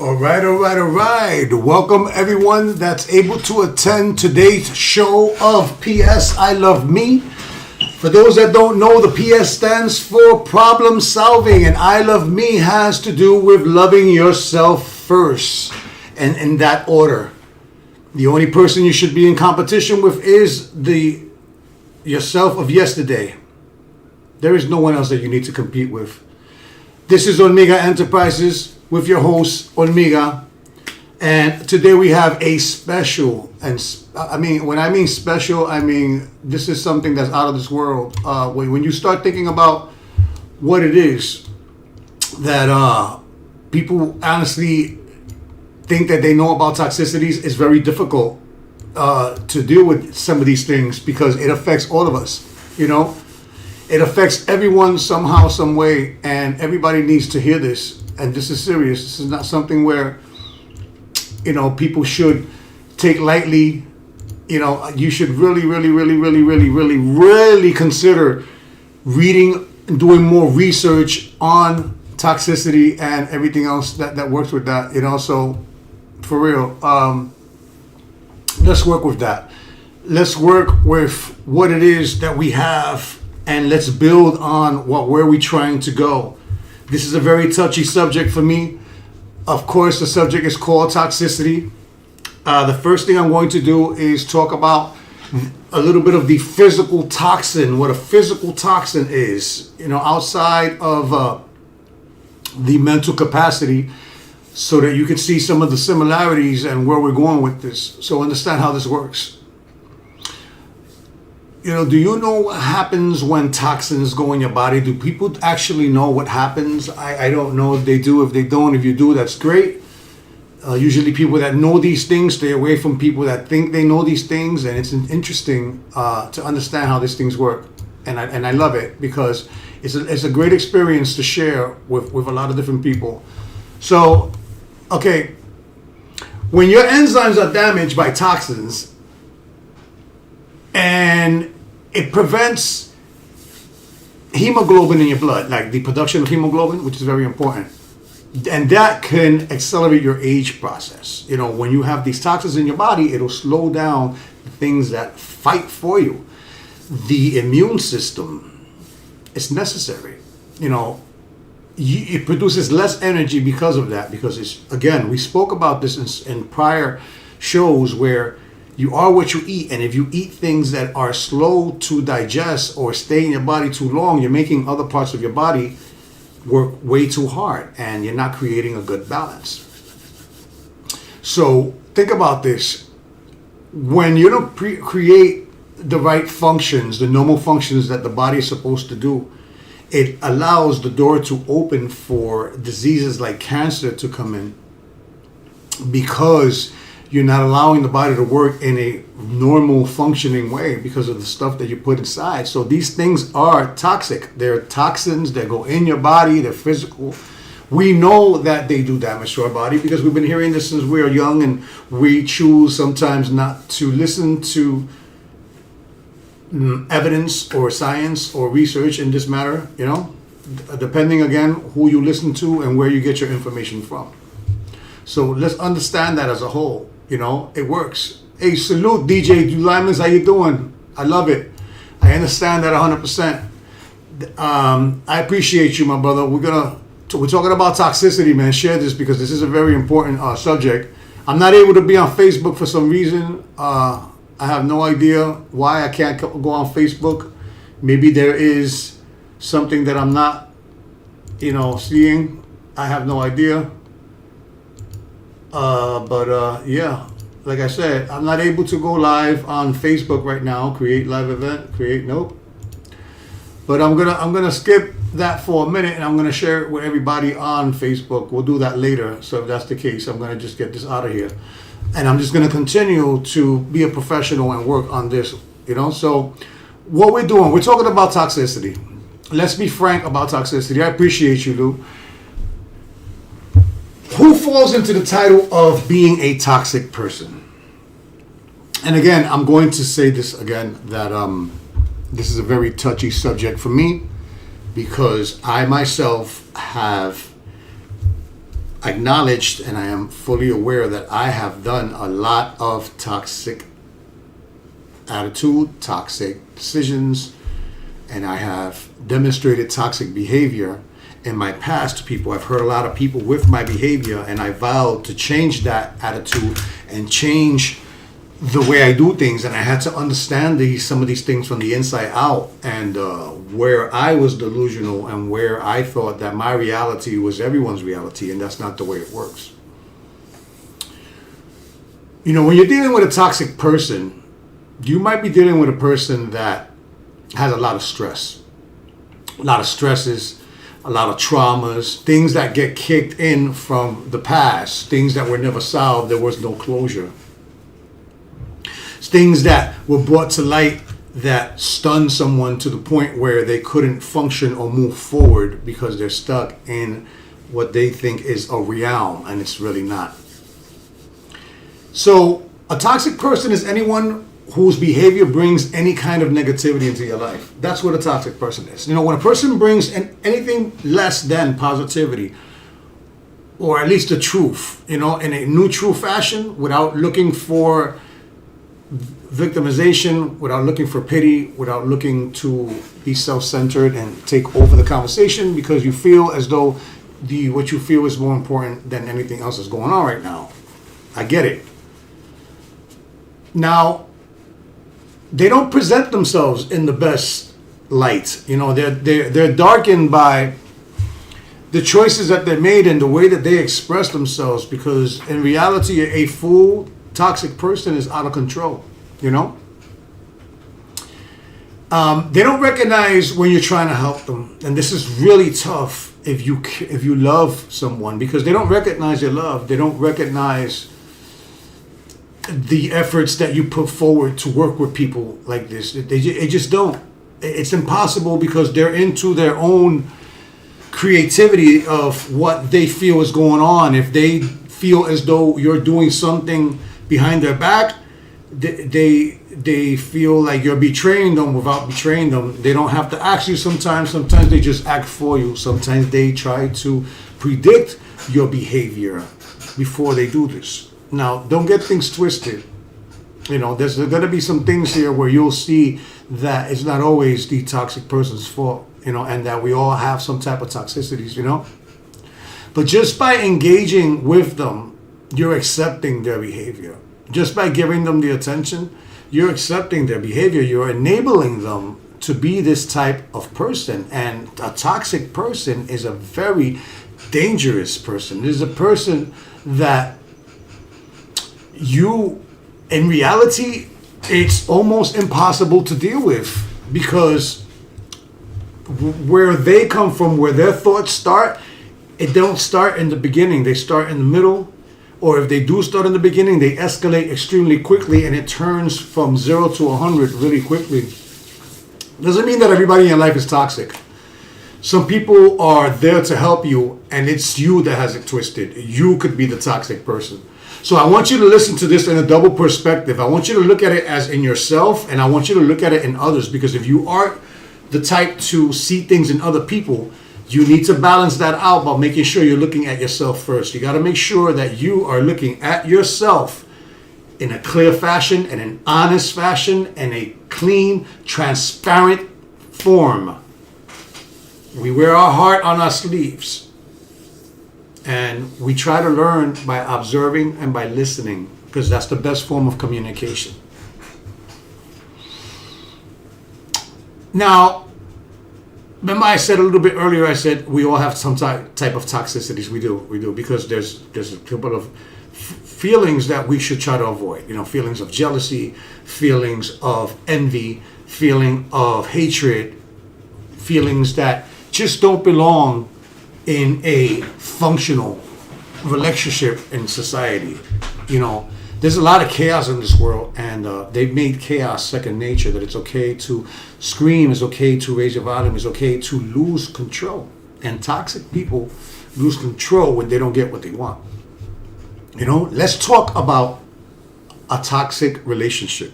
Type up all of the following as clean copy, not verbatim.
All right, all right, all right. Welcome everyone that's able to attend today's show of PS I Love Me. For those that don't know, the PS stands for problem solving, and I Love Me has to do with loving yourself first, and in that order. The only person you should be in competition with is the yourself of yesterday. There is no one else that you need to compete with. This is Omega Enterprises with your host, Omega. And today we have a special, and I mean, when I mean special, I mean, this is something that's out of this world. When you start thinking about what it is that people honestly think that they know about toxicities, it's very difficult to deal with some of these things because it affects all of us, you know? It affects everyone somehow, some way, and everybody needs to hear this. And this is serious. This is not something where, you know, people should take lightly. You know, you should really consider reading and doing more research on toxicity and everything else that works with that. You know, so for real, let's work with that. Let's work with what it is that we have. And let's build on where we're trying to go. This is a very touchy subject for me. Of course, the subject is called toxicity. The first thing I'm going to do is talk about a little bit of the physical toxin, what a physical toxin is, you know, outside of the mental capacity, so that you can see some of the similarities and where we're going with this. So understand how this works. You know, do you know what happens when toxins go in your body? Do people actually know what happens? I don't know if they do. If they don't, if you do, that's great. Usually people that know these things stay away from people that think they know these things. And it's interesting to understand how these things work. And I love it because it's a great experience to share with a lot of different people. So, okay, when your enzymes are damaged by toxins, and it prevents hemoglobin in your blood, like the production of hemoglobin, which is very important. And that can accelerate your age process. You know, when you have these toxins in your body, it'll slow down the things that fight for you. The immune system is necessary. You know, it produces less energy because of that. Because it's, again, we spoke about this in prior shows where you are what you eat, and if you eat things that are slow to digest or stay in your body too long, you're making other parts of your body work way too hard, and you're not creating a good balance. So think about this. When you don't create the right functions, the normal functions that the body is supposed to do, it allows the door to open for diseases like cancer to come in, because you're not allowing the body to work in a normal functioning way because of the stuff that you put inside. So these things are toxic. They're toxins that go in your body. They're physical. We know that they do damage to our body because we've been hearing this since we are young, and we choose sometimes not to listen to evidence or science or research in this matter, you know, depending again who you listen to and where you get your information from. So let's understand that as a whole. You know, it works. Hey, salute, DJ Lyman's. How you doing? I love it. I understand that 100%. I appreciate you, my brother. We're talking about toxicity, man. Share this because this is a very important subject. I'm not able to be on Facebook for some reason. I have no idea why I can't go on Facebook. Maybe there is something that I'm not, you know, seeing. I have no idea. Yeah, like I said, I'm not able to go live on Facebook right now. Create live event. Nope. But I'm gonna skip that for a minute, and I'm gonna share it with everybody on Facebook. We'll do that later. So if that's the case, I'm gonna just get this out of here, and I'm just gonna continue to be a professional and work on this. You know. So what we're doing, we're talking about toxicity. Let's be frank about toxicity. I appreciate you, Lou. Who falls into the title of being a toxic person? And again, I'm going to say this again, that this is a very touchy subject for me because I myself have acknowledged and I am fully aware that I have done a lot of toxic attitude, toxic decisions, and I have demonstrated toxic behavior in my past to people. I've hurt a lot of people with my behavior, and I vowed to change that attitude and change the way I do things. And I had to understand some of these things from the inside out, and where I was delusional and where I thought that my reality was everyone's reality, and that's not the way it works. You know, when you're dealing with a toxic person, you might be dealing with a person that has a lot of stress, a lot of stresses, a lot of traumas, things that get kicked in from the past, things that were never solved, there was no closure. Things that were brought to light that stun someone to the point where they couldn't function or move forward because they're stuck in what they think is a realm, and it's really not. So a toxic person is anyone whose behavior brings any kind of negativity into your life. That's what a toxic person is. You know, when a person brings anything less than positivity, or at least the truth, you know, in a neutral fashion, without looking for victimization, without looking for pity, without looking to be self-centered and take over the conversation because you feel as though what you feel is more important than anything else that's going on right now. I get it. Now, they don't present themselves in the best light. You know, they're darkened by the choices that they made and the way that they express themselves, because in reality, a full toxic person is out of control. You know, they don't recognize when you're trying to help them, and this is really tough if you love someone, because they don't recognize your love. They don't recognize the efforts that you put forward to work with people like this. They just don't. It's impossible because they're into their own creativity of what they feel is going on. If they feel as though you're doing something behind their back, they feel like you're betraying them without betraying them. They don't have to ask you sometimes. Sometimes they just act for you. Sometimes they try to predict your behavior before they do this. Now, don't get things twisted. You know, there's going to be some things here where you'll see that it's not always the toxic person's fault, you know, and that we all have some type of toxicities, you know. But just by engaging with them, you're accepting their behavior. Just by giving them the attention, you're accepting their behavior. You're enabling them to be this type of person. And a toxic person is a very dangerous person. It is a person that in reality, it's almost impossible to deal with, because where they come from, where their thoughts start, it don't start in the beginning. They start in the middle. Or if they do start in the beginning, they escalate extremely quickly, and it turns from 0 to 100 really quickly. Doesn't mean that everybody in your life is toxic. Some people are there to help you, and it's you that has it twisted. You could be the toxic person. So I want you to listen to this in a double perspective. I want you to look at it as in yourself, and I want you to look at it in others, because if you are the type to see things in other people, you need to balance that out by making sure you're looking at yourself first. You got to make sure that you are looking at yourself in a clear fashion, and an honest fashion, and a clean, transparent form. We wear our heart on our sleeves. And we try to learn by observing and by listening, because that's the best form of communication. Now, remember I said a little bit earlier, I said we all have some type of toxicities. We do, because there's a couple of feelings that we should try to avoid. You know, feelings of jealousy, feelings of envy, feeling of hatred, feelings that just don't belong in a functional relationship in society. You know, there's a lot of chaos in this world, and they've made chaos second nature, that it's okay to scream, it's okay to raise your volume, it's okay to lose control. And toxic people lose control when they don't get what they want. You know, let's talk about a toxic relationship.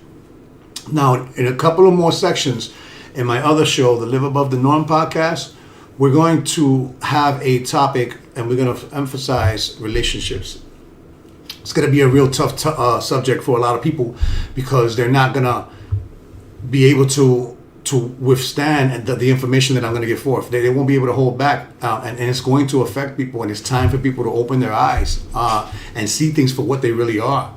Now, in a couple of more sections in my other show, the Live Above the Norm podcast, we're going to have a topic and we're going to emphasize relationships. It's going to be a real tough subject for a lot of people because they're not going to be able to withstand the information that I'm going to get forth. They won't be able to hold back, and it's going to affect people, and it's time for people to open their eyes and see things for what they really are.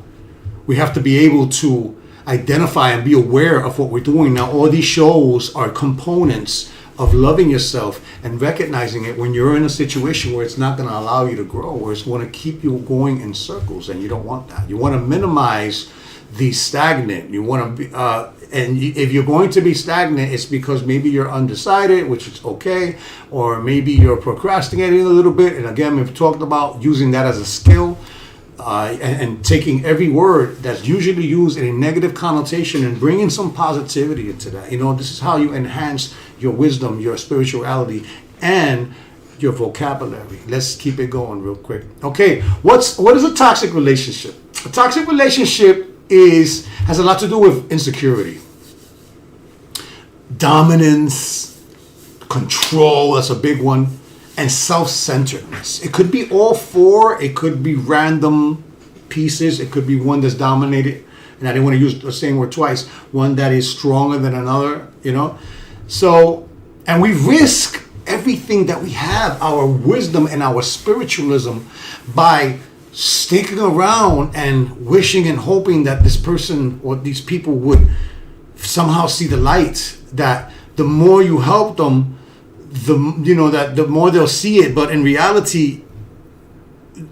We have to be able to identify and be aware of what we're doing. Now, all these shows are components of loving yourself and recognizing it when you're in a situation where it's not going to allow you to grow, where it's going to keep you going in circles, and you don't want that. You want to minimize the stagnant. You want to be, and if you're going to be stagnant, it's because maybe you're undecided, which is okay, or maybe you're procrastinating a little bit. And again, we've talked about using that as a skill. And taking every word that's usually used in a negative connotation and bringing some positivity into that. This is how you enhance your wisdom, your spirituality, and your vocabulary. Let's keep it going real quick. Okay, what is a toxic relationship? A toxic relationship has a lot to do with insecurity, dominance, control. That's a big one. And self-centeredness. It could be all four. It could be random pieces. It could be one that's dominated. And I didn't want to use the same word twice. One that is stronger than another, So, and we risk everything that we have, our wisdom and our spiritualism, by sticking around and wishing and hoping that this person or these people would somehow see the light. That the more you help them, the more they'll see it. But in reality,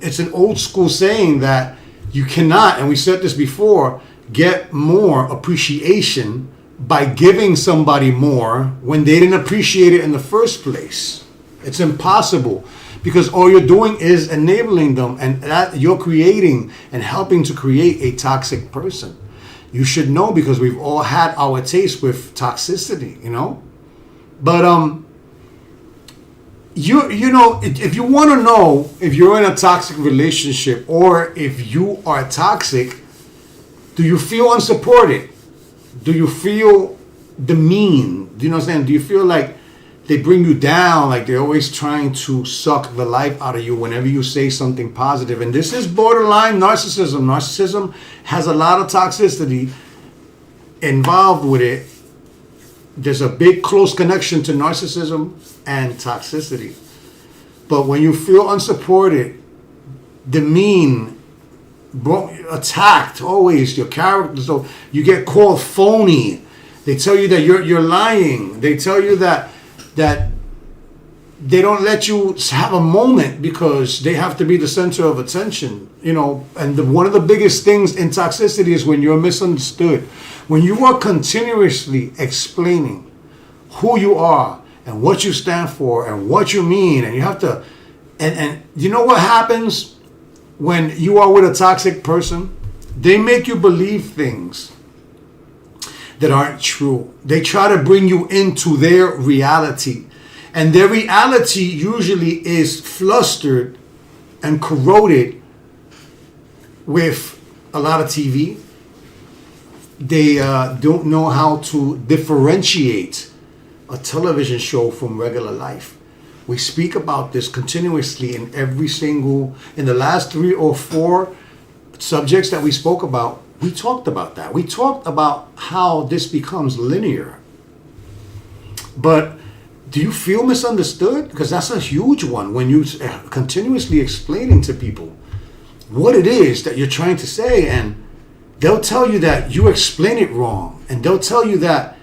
it's an old school saying that you cannot, and we said this before, get more appreciation by giving somebody more when they didn't appreciate it in the first place. It's impossible, because all you're doing is enabling them, and that you're creating and helping to create a toxic person. You should know, because we've all had our taste with toxicity, But if you want to know if you're in a toxic relationship or if you are toxic, do you feel unsupported? Do you feel demeaned? Do you know what I'm saying? Do you feel like they bring you down, like they're always trying to suck the life out of you whenever you say something positive? And this is borderline narcissism. Narcissism has a lot of toxicity involved with it. There's a big close connection to narcissism and toxicity. But when you feel unsupported, demeaned, attacked, always your character, so you get called phony. They tell you that you're lying. They tell you that they don't let you have a moment because they have to be the center of attention. And one of the biggest things in toxicity is when you're misunderstood. When you are continuously explaining who you are and what you stand for and what you mean, and you have to, and you know what happens when you are with a toxic person? They make you believe things that aren't true. They try to bring you into their reality. And their reality usually is flustered and corroded with a lot of TV. They don't know how to differentiate a television show from regular life. We speak about this continuously in the last 3 or 4 subjects that we spoke about. We talked about that. We talked about how this becomes linear. But do you feel misunderstood? Because that's a huge one when you continuously explaining to people what it is that you're trying to say, and they'll tell you that you explain it wrong, and they'll tell you that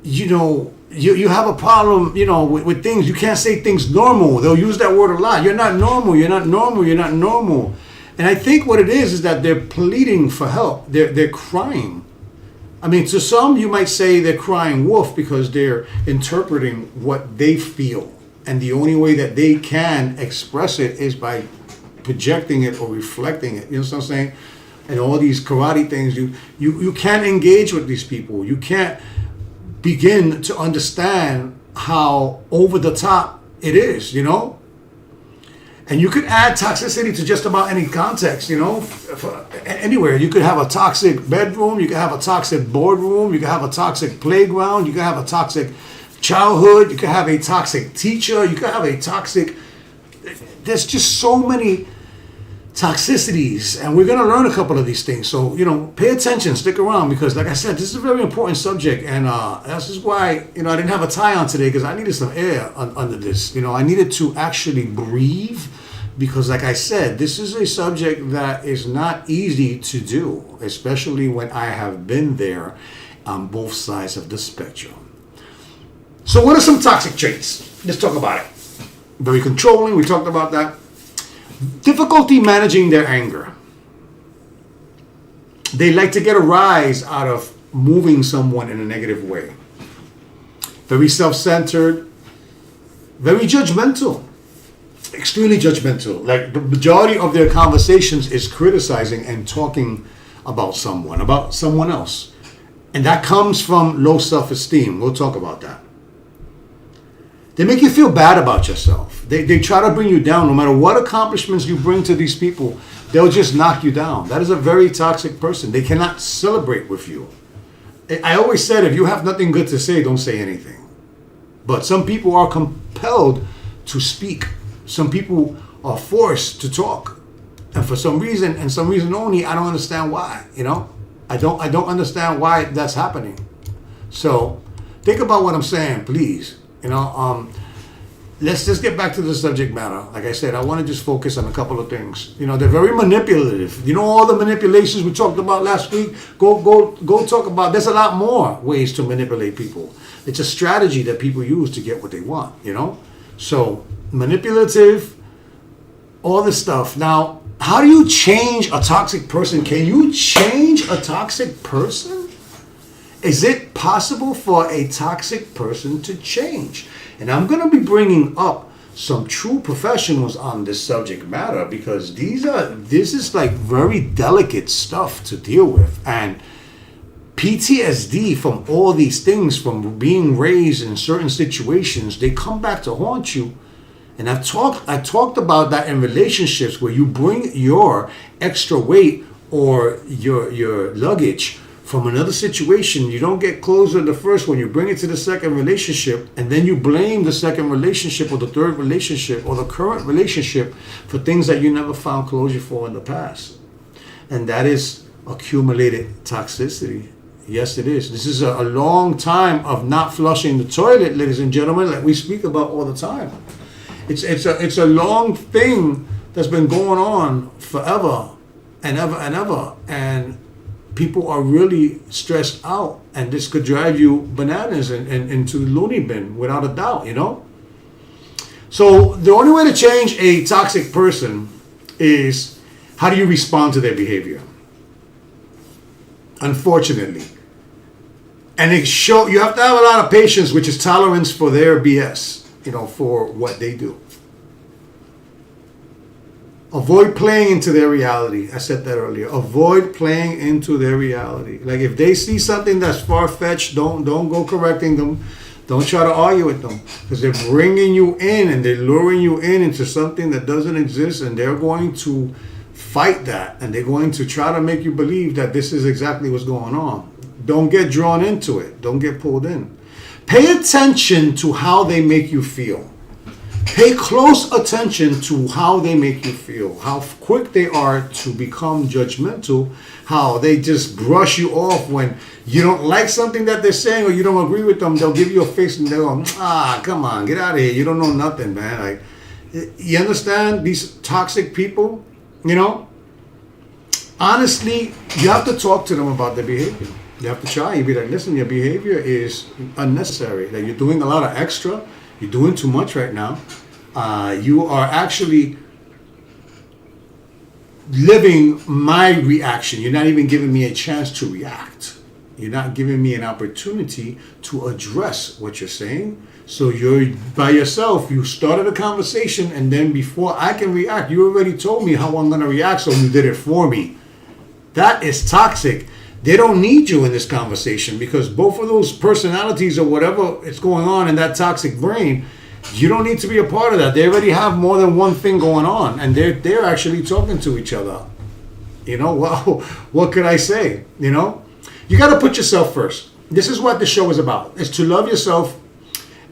you have a problem with things. You can't say things normal. They'll use that word a lot. You're not normal. You're not normal. You're not normal. And I think what it is that they're pleading for help. They're crying. I mean, to some you might say they're crying wolf because they're interpreting what they feel, and the only way that they can express it is by projecting it or reflecting it. You know what I'm saying? And all these karate things, you can't engage with these people. You can't begin to understand how over the top it is, And you could add toxicity to just about any context, anywhere. You could have a toxic bedroom, you could have a toxic boardroom, you could have a toxic playground, you could have a toxic childhood, you could have a toxic teacher, you could have a toxic there's just so many toxicities, and we're going to learn a couple of these things. So, pay attention, stick around, because like I said, this is a very important subject, and this is why, I didn't have a tie on today, because I needed some air under this. I needed to actually breathe, because like I said, this is a subject that is not easy to do, especially when I have been there on both sides of the spectrum. So what are some toxic traits? Let's talk about it. Very controlling, we talked about that. Difficulty managing their anger. They like to get a rise out of moving someone in a negative way. Very self-centered. Very judgmental. Extremely judgmental. Like the majority of their conversations is criticizing and talking about someone else. And that comes from low self-esteem. We'll talk about that. They make you feel bad about yourself. They try to bring you down. No matter what accomplishments you bring to these people, they'll just knock you down. That is a very toxic person. They cannot celebrate with you. I always said, if you have nothing good to say, don't say anything. But some people are compelled to speak. Some people are forced to talk. And for some reason, and some reason only, I don't understand why. I don't understand why that's happening. So think about what I'm saying, please. Let's just get back to the subject matter. Like I said, I want to just focus on a couple of things. They're very manipulative. All the manipulations we talked about last week. Go talk about. There's a lot more ways to manipulate people. It's a strategy that people use to get what they want. So manipulative, all this stuff. Now, how do you change a toxic person? Can you change a toxic person? Is it possible for a toxic person to change? And I'm going to be bringing up some true professionals on this subject matter, because this is like very delicate stuff to deal with. And PTSD from all these things, from being raised in certain situations, they come back to haunt you. And I talked about that in relationships, where you bring your extra weight or your luggage from another situation. You don't get closure in the first one. You bring it to the second relationship, and then you blame the second relationship or the third relationship or the current relationship for things that you never found closure for in the past. And that is accumulated toxicity. Yes, it is. This is a long time of not flushing the toilet, ladies and gentlemen, that we speak about all the time. It's a long thing that's been going on forever and ever and ever. And people are really stressed out, and this could drive you bananas and into the loony bin, without a doubt, So the only way to change a toxic person is, how do you respond to their behavior? Unfortunately. And you have to have a lot of patience, which is tolerance for their BS, for what they do. Avoid playing into their reality. I said that earlier. Avoid playing into their reality. Like, if they see something that's far-fetched, don't go correcting them. Don't try to argue with them, because they're bringing you in and they're luring you into something that doesn't exist, and they're going to fight that, and they're going to try to make you believe that this is exactly what's going on. Don't get drawn into it. Don't get pulled in. Pay attention to how they make you feel. Pay close attention to how they make you feel, how quick they are to become judgmental, how they just brush you off when you don't like something that they're saying or you don't agree with them. They'll give you a face and they'll go, come on, get out of here. You don't know nothing, man. Like, you understand? These toxic people, honestly, you have to talk to them about their behavior. You have to try. You be like, listen, your behavior is unnecessary. Like, you're doing a lot of extra. You're doing too much right now. You are actually living my reaction. You're not even giving me a chance to react. You're not giving me an opportunity to address what you're saying. So you're by yourself. You started a conversation, and then before I can react, you already told me how I'm going to react, so you did it for me. That is toxic. They don't need you in this conversation, because both of those personalities or whatever is going on in that toxic brain, you don't need to be a part of that. They already have more than one thing going on, and they're actually talking to each other. Well, what could I say? You got to put yourself first. This is what the show is about. It's to love yourself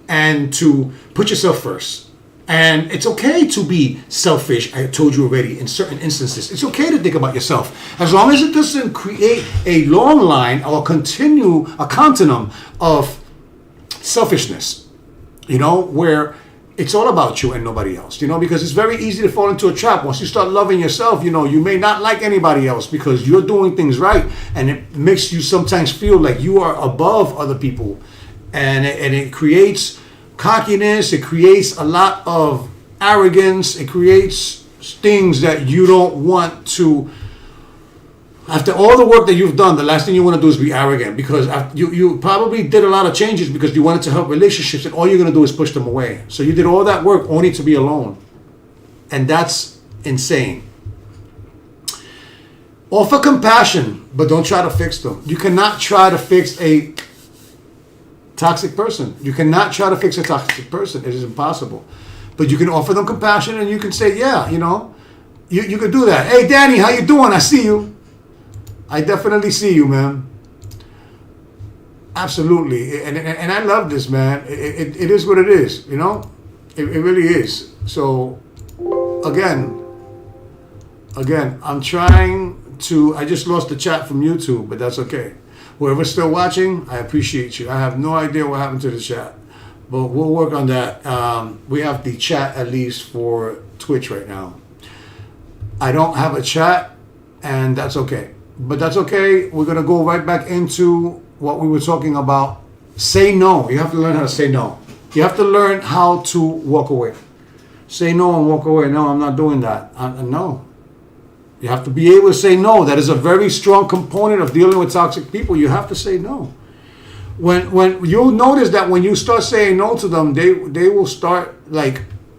and to put yourself first. And it's okay to be selfish. I told you already, in certain instances, it's okay to think about yourself. As long as it doesn't create a long line or continue a continuum of selfishness, where it's all about you and nobody else, because it's very easy to fall into a trap. Once you start loving yourself, you may not like anybody else because you're doing things right. And it makes you sometimes feel like you are above other people. And it creates cockiness, it creates a lot of arrogance, it creates things that you don't want to. After all the work that you've done, the last thing you want to do is be arrogant, because you probably did a lot of changes because you wanted to help relationships, and all you're going to do is push them away. So you did all that work only to be alone. And that's insane. Offer compassion, but don't try to fix them. You cannot try to fix a toxic person. You cannot try to fix a toxic person. It is impossible. But you can offer them compassion, and you can say, yeah, you can do that. Hey, Danny, how you doing? I see you. I definitely see you, man. Absolutely. And I love this, man. It is what it is, It really is. So, again, I'm trying to. I just lost the chat from YouTube, but that's okay. Whoever's still watching, I appreciate you. I have no idea what happened to the chat, but we'll work on that. We have the chat at least for Twitch right now. I don't have a chat, and that's okay. But that's okay. We're going to go right back into what we were talking about. Say no. You have to learn how to say no. You have to learn how to walk away. Say no and walk away. No, I'm not doing that. No. You have to be able to say no. That is a very strong component of dealing with toxic people. You have to say no. When you'll notice that when you start saying no to them, they will start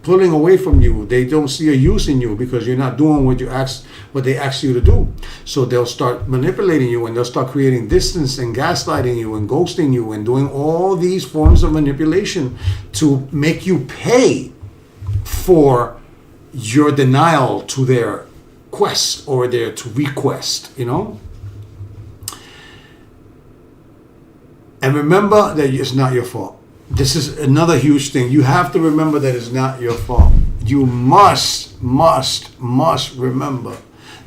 pulling away from you. They don't see a use in you because you're not doing what they ask you to do. So they'll start manipulating you, and they'll start creating distance and gaslighting you and ghosting you and doing all these forms of manipulation to make you pay for your denial to their quest or their to request, And remember that it's not your fault. This is another huge thing. You have to remember that it's not your fault. You must remember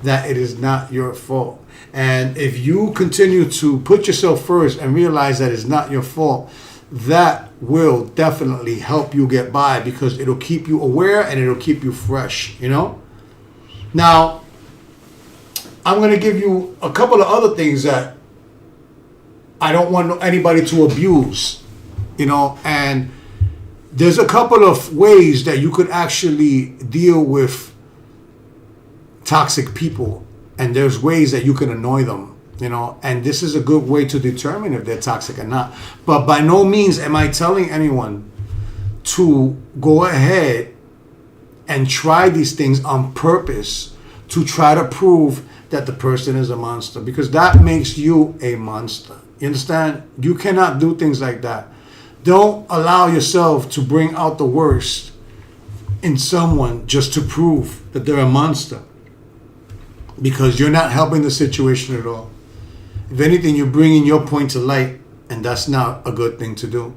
that it is not your fault. And if you continue to put yourself first and realize that it's not your fault, that will definitely help you get by, because it'll keep you aware and it'll keep you fresh, Now, I'm going to give you a couple of other things that I don't want anybody to abuse. And there's a couple of ways that you could actually deal with toxic people, and there's ways that you can annoy them, and this is a good way to determine if they're toxic or not. But by no means am I telling anyone to go ahead and try these things on purpose to try to prove that the person is a monster, because that makes you a monster. You understand? You cannot do things like that. Don't allow yourself to bring out the worst in someone just to prove that they're a monster, because you're not helping the situation at all. If anything, you're bringing your point to light, and that's not a good thing to do.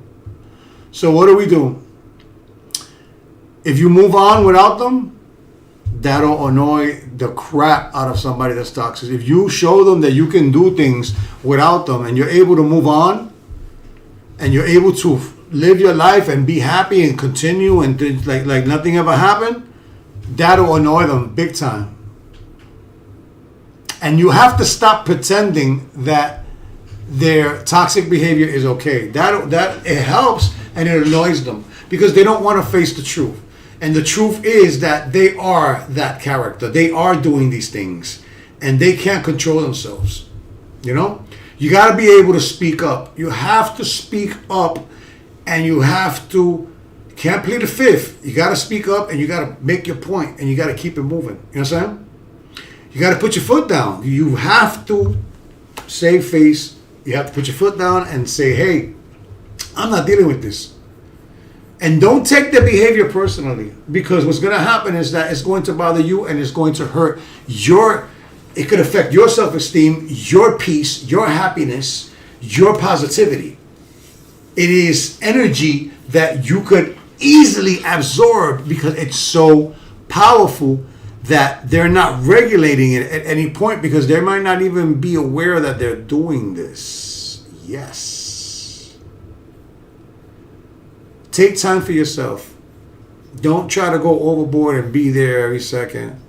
So what do? If you move on without them, that'll annoy the crap out of somebody that's toxic. If you show them that you can do things without them, and you're able to move on, and you're able to live your life and be happy and continue and like nothing ever happened, that'll annoy them big time. And you have to stop pretending that their toxic behavior is okay. That it helps and it annoys them, because they don't want to face the truth. And the truth is that they are that character. They are doing these things, and they can't control themselves. You got to be able to speak up. You have to speak up, and you can't plead the fifth. You got to speak up, and you got to make your point, and you got to keep it moving. You know what I'm saying? You got to put your foot down. You have to save face. You have to put your foot down and say, hey, I'm not dealing with this. And don't take their behavior personally, because what's going to happen is that it's going to bother you, and it's going to hurt it could affect your self-esteem, your peace, your happiness, your positivity. It is energy that you could easily absorbed because it's so powerful that they're not regulating it at any point because they might not even be aware that they're doing this. Yes. Take time for yourself. Don't try to go overboard and be there every second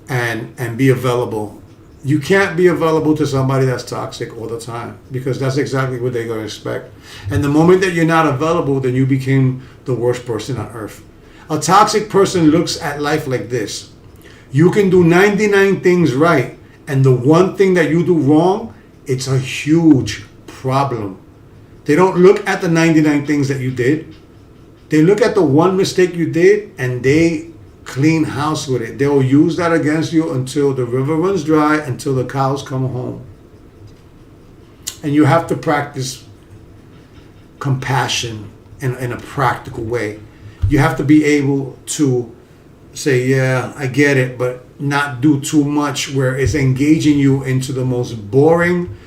and be available. You can't be available to somebody that's toxic all the time because that's exactly what they're going to expect. And the moment that you're not available, then you became the worst person on earth. A toxic person looks at life like this. You can do 99 things right, and the one thing that you do wrong, it's a huge problem. They don't look at the 99 things that you did. They look at the one mistake you did, and they clean house with it. They'll use that against you until the river runs dry, until the cows come home. And you have to practice compassion in a practical way. You have to be able to say, yeah, I get it, but not do too much where it's engaging you into the most boring,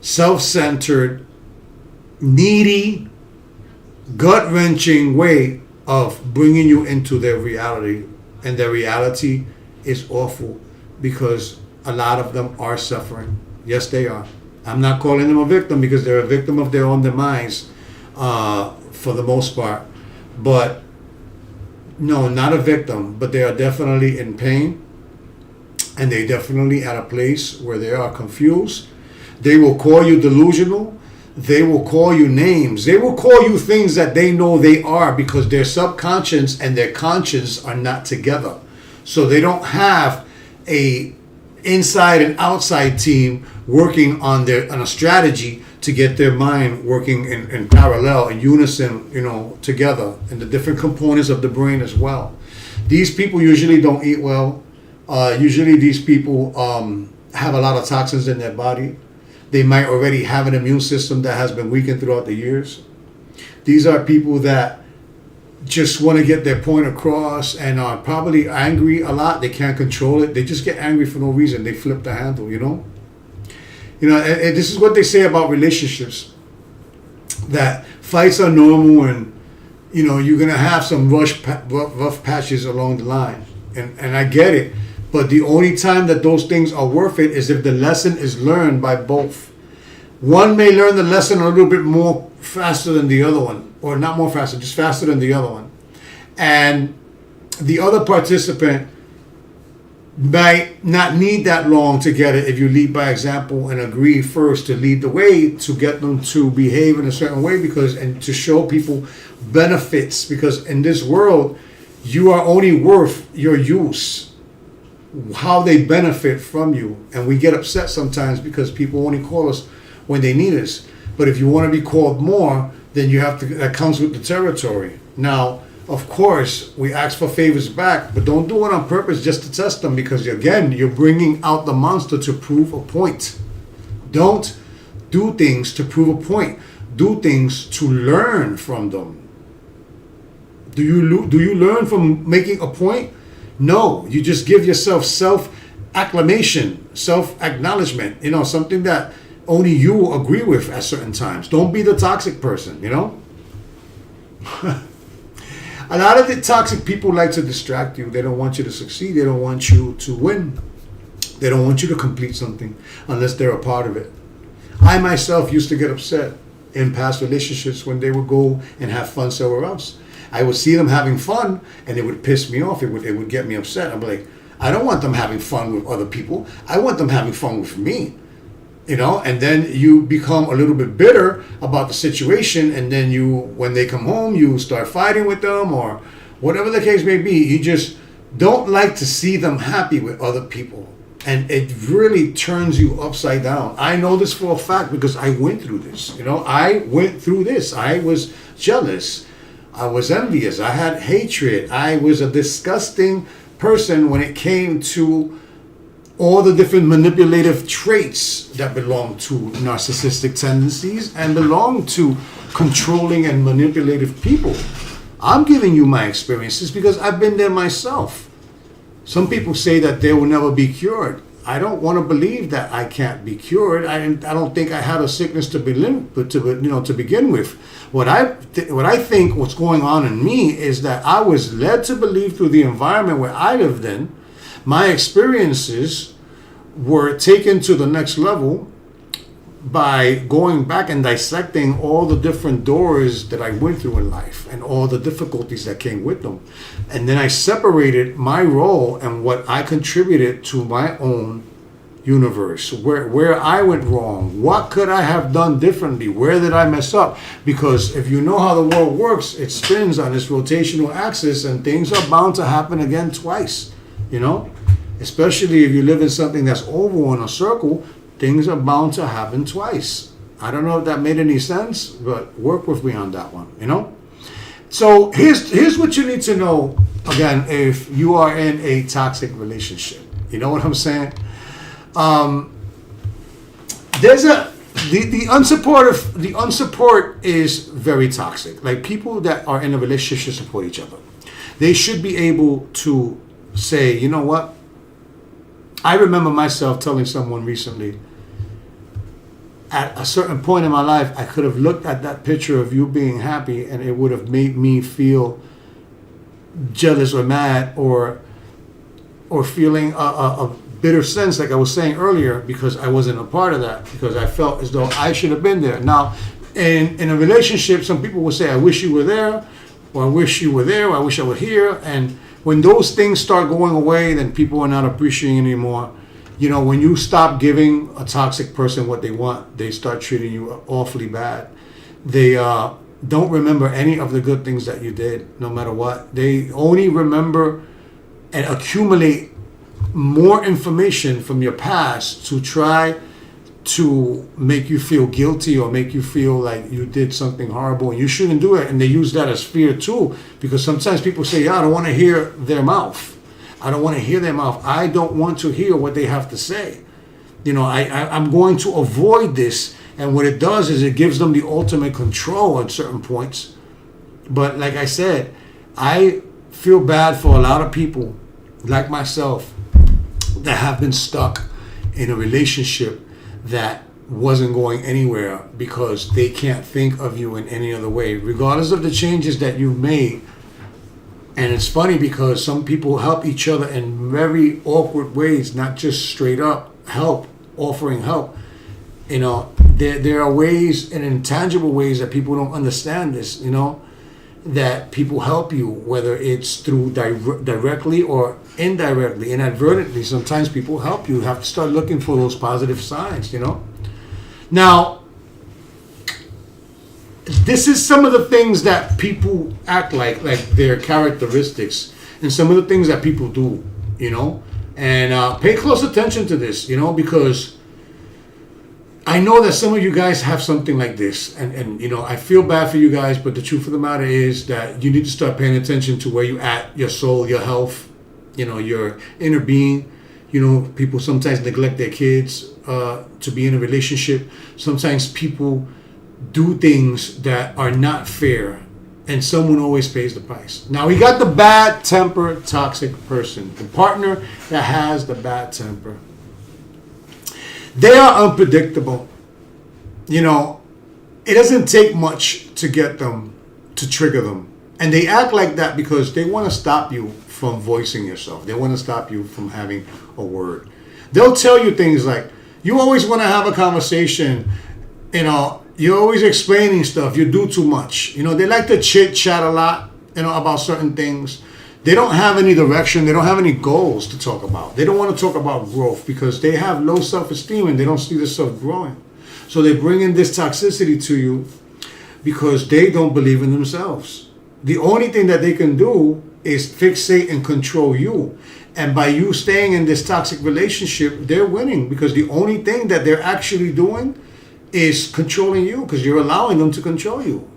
self-centered, needy, gut-wrenching way of bringing you into their reality. And their reality is awful because a lot of them are suffering. Yes, they are. I'm not calling them a victim because they're a victim of their own demise for the most part. But no, not a victim, but they are definitely in pain, and they definitely at a place where they are confused. They will call you delusional. They will call you names. They will call you things that they know they are because their subconscious and their conscience are not together. So they don't have a inside and outside team working on a strategy to get their mind working in parallel, in unison, together, and the different components of the brain as well. These people usually don't eat well. Usually these people have a lot of toxins in their body. They might already have an immune system that has been weakened throughout the years. These are people that just want to get their point across and are probably angry a lot. They can't control it. They just get angry for no reason. They flip the handle, and this is what they say about relationships, that fights are normal and, you're going to have some rough patches along the line. And I get it. But the only time that those things are worth it is if the lesson is learned by both. One may learn the lesson a little bit more faster than the other one, or not more faster, just faster than the other one. And the other participant might not need that long to get it if you lead by example and agree first to lead the way to get them to behave in a certain way and to show people benefits, because in this world you are only worth your use, how they benefit from you. And we get upset sometimes because people only call us when they need us. But if you want to be called more, then that comes with the territory. Now, of course, we ask for favors back, but don't do it on purpose just to test them, because again, you're bringing out the monster to prove a point. Don't do things to prove a point. Do things to learn from them. Do you learn from making a point? No, you just give yourself self-acclamation, self-acknowledgement, something that only you agree with at certain times. Don't be the toxic person, A lot of the toxic people like to distract you. They don't want you to succeed. They don't want you to win. They don't want you to complete something unless they're a part of it. I myself used to get upset in past relationships when they would go and have fun somewhere else. I would see them having fun and it would piss me off. It would get me upset. I'm like, I don't want them having fun with other people. I want them having fun with me. And then you become a little bit bitter about the situation, and then when they come home, you start fighting with them, or whatever the case may be. You just don't like to see them happy with other people, and it really turns you upside down. I know this for a fact because I went through this. I went through this. I was jealous. I was envious. I had hatred. I was a disgusting person when it came to all the different manipulative traits that belong to narcissistic tendencies and belong to controlling and manipulative people. I'm giving you my experiences because I've been there myself. Some people say that they will never be cured. I don't want to believe that I can't be cured. I don't think I had a sickness to begin with. What I think what's going on in me is that I was led to believe through the environment where I lived in, my experiences were taken to the next level by going back and dissecting all the different doors that I went through in life and all the difficulties that came with them. And then I separated my role and what I contributed to my own universe, where I went wrong, what could I have done differently, where did I mess up? Because if you know how the world works, it spins on its rotational axis and things are bound to happen again twice, especially if you live in something that's oval in a circle. Things are bound to happen twice. I don't know if that made any sense, but work with me on that one, So here's what you need to know, again, if you are in a toxic relationship. You know what I'm saying? There's the unsupport is very toxic. Like, people that are in a relationship should support each other. They should be able to say, you know what? I remember myself telling someone recently, at a certain point in my life, I could have looked at that picture of you being happy and it would have made me feel jealous or mad or feeling a bitter sense, like I was saying earlier, because I wasn't a part of that, because I felt as though I should have been there. Now, in a relationship, some people will say, I wish you were there, or I wish you were there, or I wish I were here. And when those things start going away, then people are not appreciating anymore. When you stop giving a toxic person what they want, they start treating you awfully bad. They don't remember any of the good things that you did, no matter what. They only remember and accumulate more information from your past to try to make you feel guilty or make you feel like you did something horrible and you shouldn't do it. And they use that as fear too, because sometimes people say, I don't want to hear their mouth. I don't want to hear their mouth. I don't want to hear what they have to say. I'm going to avoid this. And what it does is it gives them the ultimate control at certain points. But like I said, I feel bad for a lot of people like myself that have been stuck in a relationship that wasn't going anywhere because they can't think of you in any other way, regardless of the changes that you've made. And it's funny because some people help each other in very awkward ways, not just straight up help, offering help. There are ways and intangible ways that people don't understand this, that people help you, whether it's through directly or indirectly, inadvertently. Sometimes people help you. You have to start looking for those positive signs, Now, this is some of the things that people act like their characteristics, and some of the things that people do, and pay close attention to this, because I know that some of you guys have something like this, and I feel bad for you guys, but the truth of the matter is that you need to start paying attention to where you at, your soul, your health, your inner being. People sometimes neglect their kids to be in a relationship. Sometimes people do things that are not fair, and someone always pays the price. Now, we got the bad temper toxic person, the partner that has the bad temper. They are unpredictable. It doesn't take much to get them, to trigger them. And they act like that because they want to stop you from voicing yourself. They want to stop you from having a word. They'll tell you things like, you always want to have a conversation, you're always explaining stuff, you do too much. They like to chit chat a lot, about certain things. They don't have any direction. They don't have any goals to talk about. They don't want to talk about growth because they have low self-esteem and they don't see themselves growing. So they bring in this toxicity to you because they don't believe in themselves. The only thing that they can do is fixate and control you. And by you staying in this toxic relationship, they're winning because the only thing that they're actually doing is controlling you because you're allowing them to control you.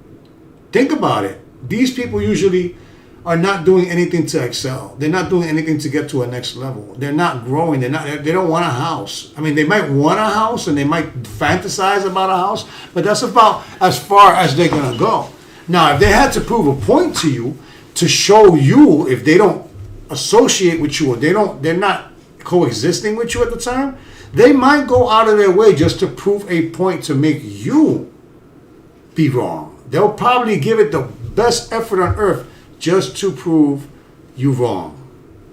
Think about it. These people usually are not doing anything to excel. They're not doing anything to get to a next level. They're not growing. They don't want a house. I mean, they might want a house and they might fantasize about a house, but that's about as far as they're gonna go. Now, if they had to prove a point to you to show you, if they don't associate with you or they're not coexisting with you at the time, they might go out of their way just to prove a point to make you be wrong. They'll probably give it the best effort on earth just to prove you wrong.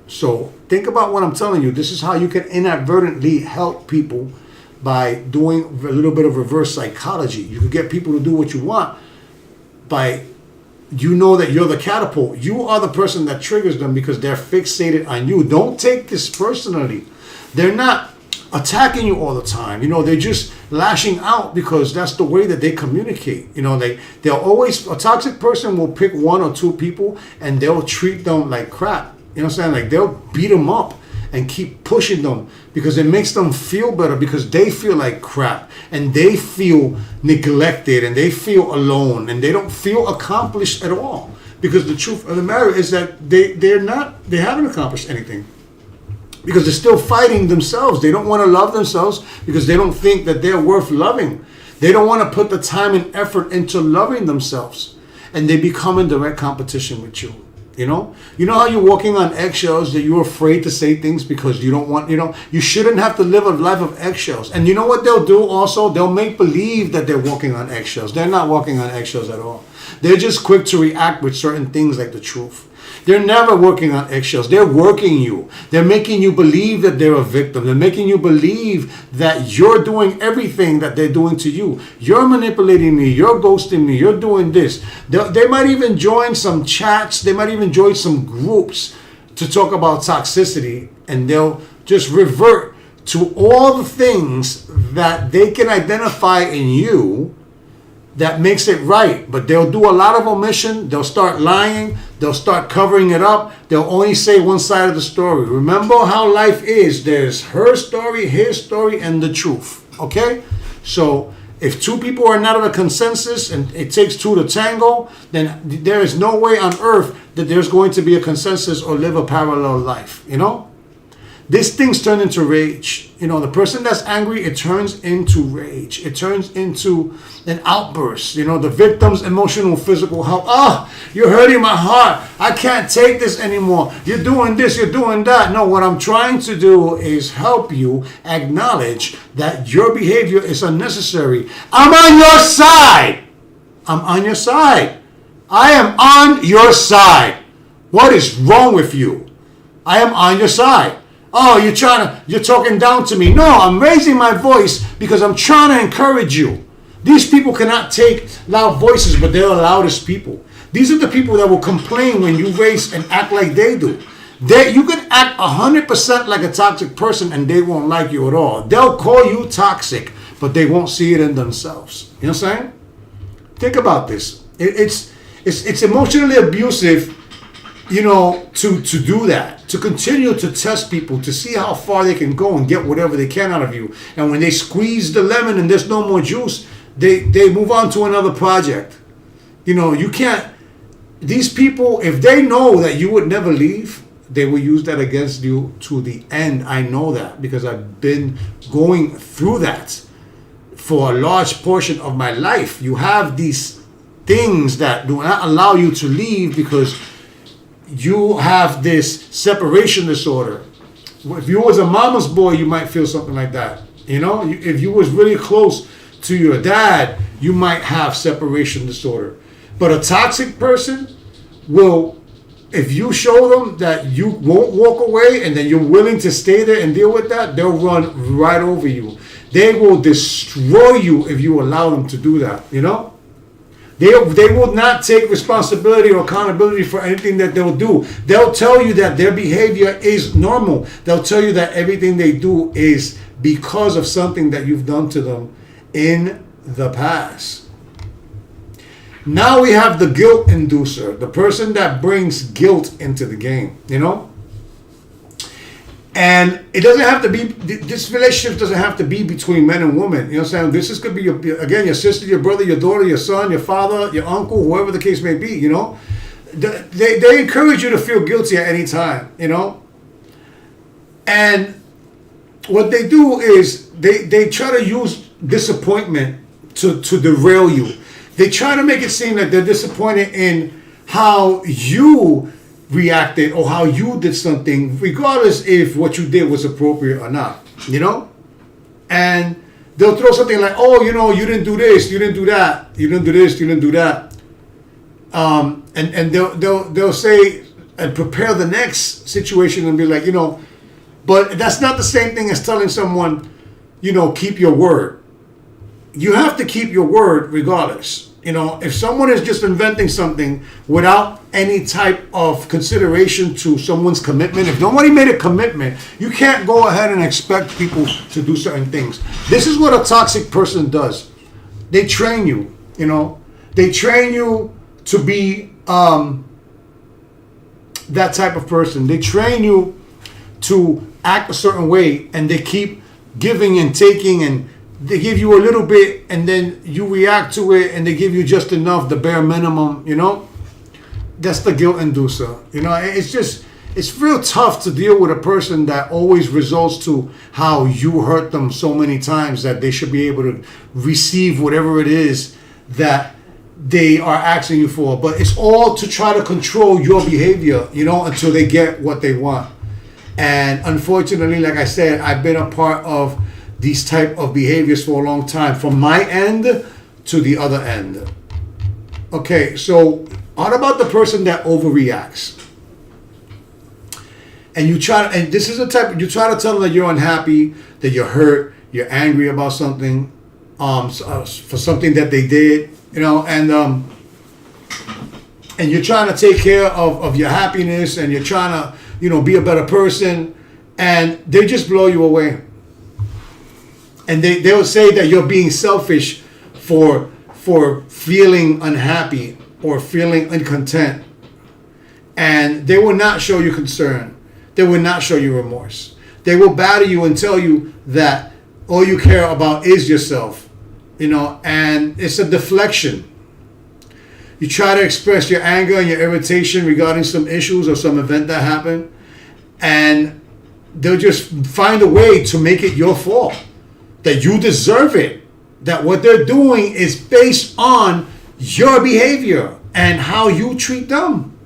So think about what I'm telling you. This is how you can inadvertently help people by doing a little bit of reverse psychology. You can get people to do what you want by, you know that you're the catapult. You are the person that triggers them because they're fixated on you. Don't take this personally. They're not attacking you all the time. You know, they're just lashing out because that's the way that they communicate. You know, they'll always, a toxic person will pick one or two people and they'll treat them like crap. You know what I'm saying? Like they'll beat them up and keep pushing them because it makes them feel better because they feel like crap and they feel neglected and they feel alone and they don't feel accomplished at all. Because the truth of the matter is that they haven't accomplished anything. Because they're still fighting themselves. They don't want to love themselves because they don't think that they're worth loving. They don't want to put the time and effort into loving themselves. And they become in direct competition with you. You know how you're walking on eggshells, that you're afraid to say things because you don't want, you shouldn't have to live a life of eggshells. And you know what they'll do also? They'll make believe that they're walking on eggshells. They're not walking on eggshells at all. They're just quick to react with certain things like the truth. They're never working on eggshells. They're working you. They're making you believe that they're a victim. They're making you believe that you're doing everything that they're doing to you. You're manipulating me. You're ghosting me. You're doing this. They might even join some chats. They might even join some groups to talk about toxicity. And they'll just revert to all the things that they can identify in you that makes it right. But they'll do a lot of omission. They'll start lying. They'll start covering it up. They'll only say one side of the story. Remember how life is. There's her story, his story, and the truth. Okay? So if two people are not of a consensus and it takes two to tango, then there is no way on earth that there's going to be a consensus or live a parallel life. These things turn into rage. The person that's angry, it turns into rage. It turns into an outburst. The victim's emotional, physical health. Oh, you're hurting my heart. I can't take this anymore. You're doing this, you're doing that. No, what I'm trying to do is help you acknowledge that your behavior is unnecessary. I'm on your side. I'm on your side. I am on your side. What is wrong with you? I am on your side. Oh, you're talking down to me. No, I'm raising my voice because I'm trying to encourage you. These people cannot take loud voices, but they're the loudest people. These are the people that will complain when you raise and act like they do. You can act 100% like a toxic person and they won't like you at all. They'll call you toxic, but they won't see it in themselves. You know what I'm saying? Think about this. It's emotionally abusive, to do that. To continue to test people, to see how far they can go and get whatever they can out of you. And when they squeeze the lemon and there's no more juice, they move on to another project. You can't, these people, if they know that you would never leave, they will use that against you to the end. I know that because I've been going through that for a large portion of my life. You have these things that do not allow you to leave because you have this separation disorder. If you was a mama's boy, you might feel something like that. If you was really close to your dad, you might have separation disorder. But a toxic person will, if you show them that you won't walk away and then you're willing to stay there and deal with that, they'll run right over you. They will destroy you if you allow them to do that, They will not take responsibility or accountability for anything that they'll do. They'll tell you that their behavior is normal. They'll tell you that everything they do is because of something that you've done to them in the past. Now we have the guilt inducer, the person that brings guilt into the game, And it doesn't have to be, this relationship doesn't have to be between men and women. You know what I'm saying? This could be, your sister, your brother, your daughter, your son, your father, your uncle, whoever the case may be, They encourage you to feel guilty at any time, And what they do is they try to use disappointment to derail you. They try to make it seem that they're disappointed in how you reacted or how you did something, regardless if what you did was appropriate or not, you know? And they'll throw something like, oh, you know, you didn't do this, you didn't do that, you didn't do this, you didn't do that. And they'll say and prepare the next situation and be like, you know, but that's not the same thing as telling someone, you know, keep your word. You have to keep your word regardless. You know, if someone is just inventing something without any type of consideration to someone's commitment, if nobody made a commitment, you can't go ahead and expect people to do certain things. This is what a toxic person does. They train you, you know. They train you to be that type of person. They train you to act a certain way, and they keep giving and taking, and they give you a little bit and then you react to it, and they give you just enough, the bare minimum, you know. That's the guilt inducer. You know, it's real tough to deal with a person that always results to how you hurt them so many times that they should be able to receive whatever it is that they are asking you for. But it's all to try to control your behavior, you know, until they get what they want. And unfortunately, like I said, I've been a part of these type of behaviors for a long time, from my end to the other end. Okay, so what about the person that overreacts? And you try, and this is the type, you try to tell them that you're unhappy, that you're hurt, you're angry about something, for something that they did, you know, and you're trying to take care of your happiness, and you're trying to, you know, be a better person, and they just blow you away. And they will say that you're being selfish for feeling unhappy or feeling uncontent. And they will not show you concern. They will not show you remorse. They will batter you and tell you that all you care about is yourself, you know, and it's a deflection. You try to express your anger and your irritation regarding some issues or some event that happened, and they'll just find a way to make it your fault, that you deserve it, that what they're doing is based on your behavior and how you treat them.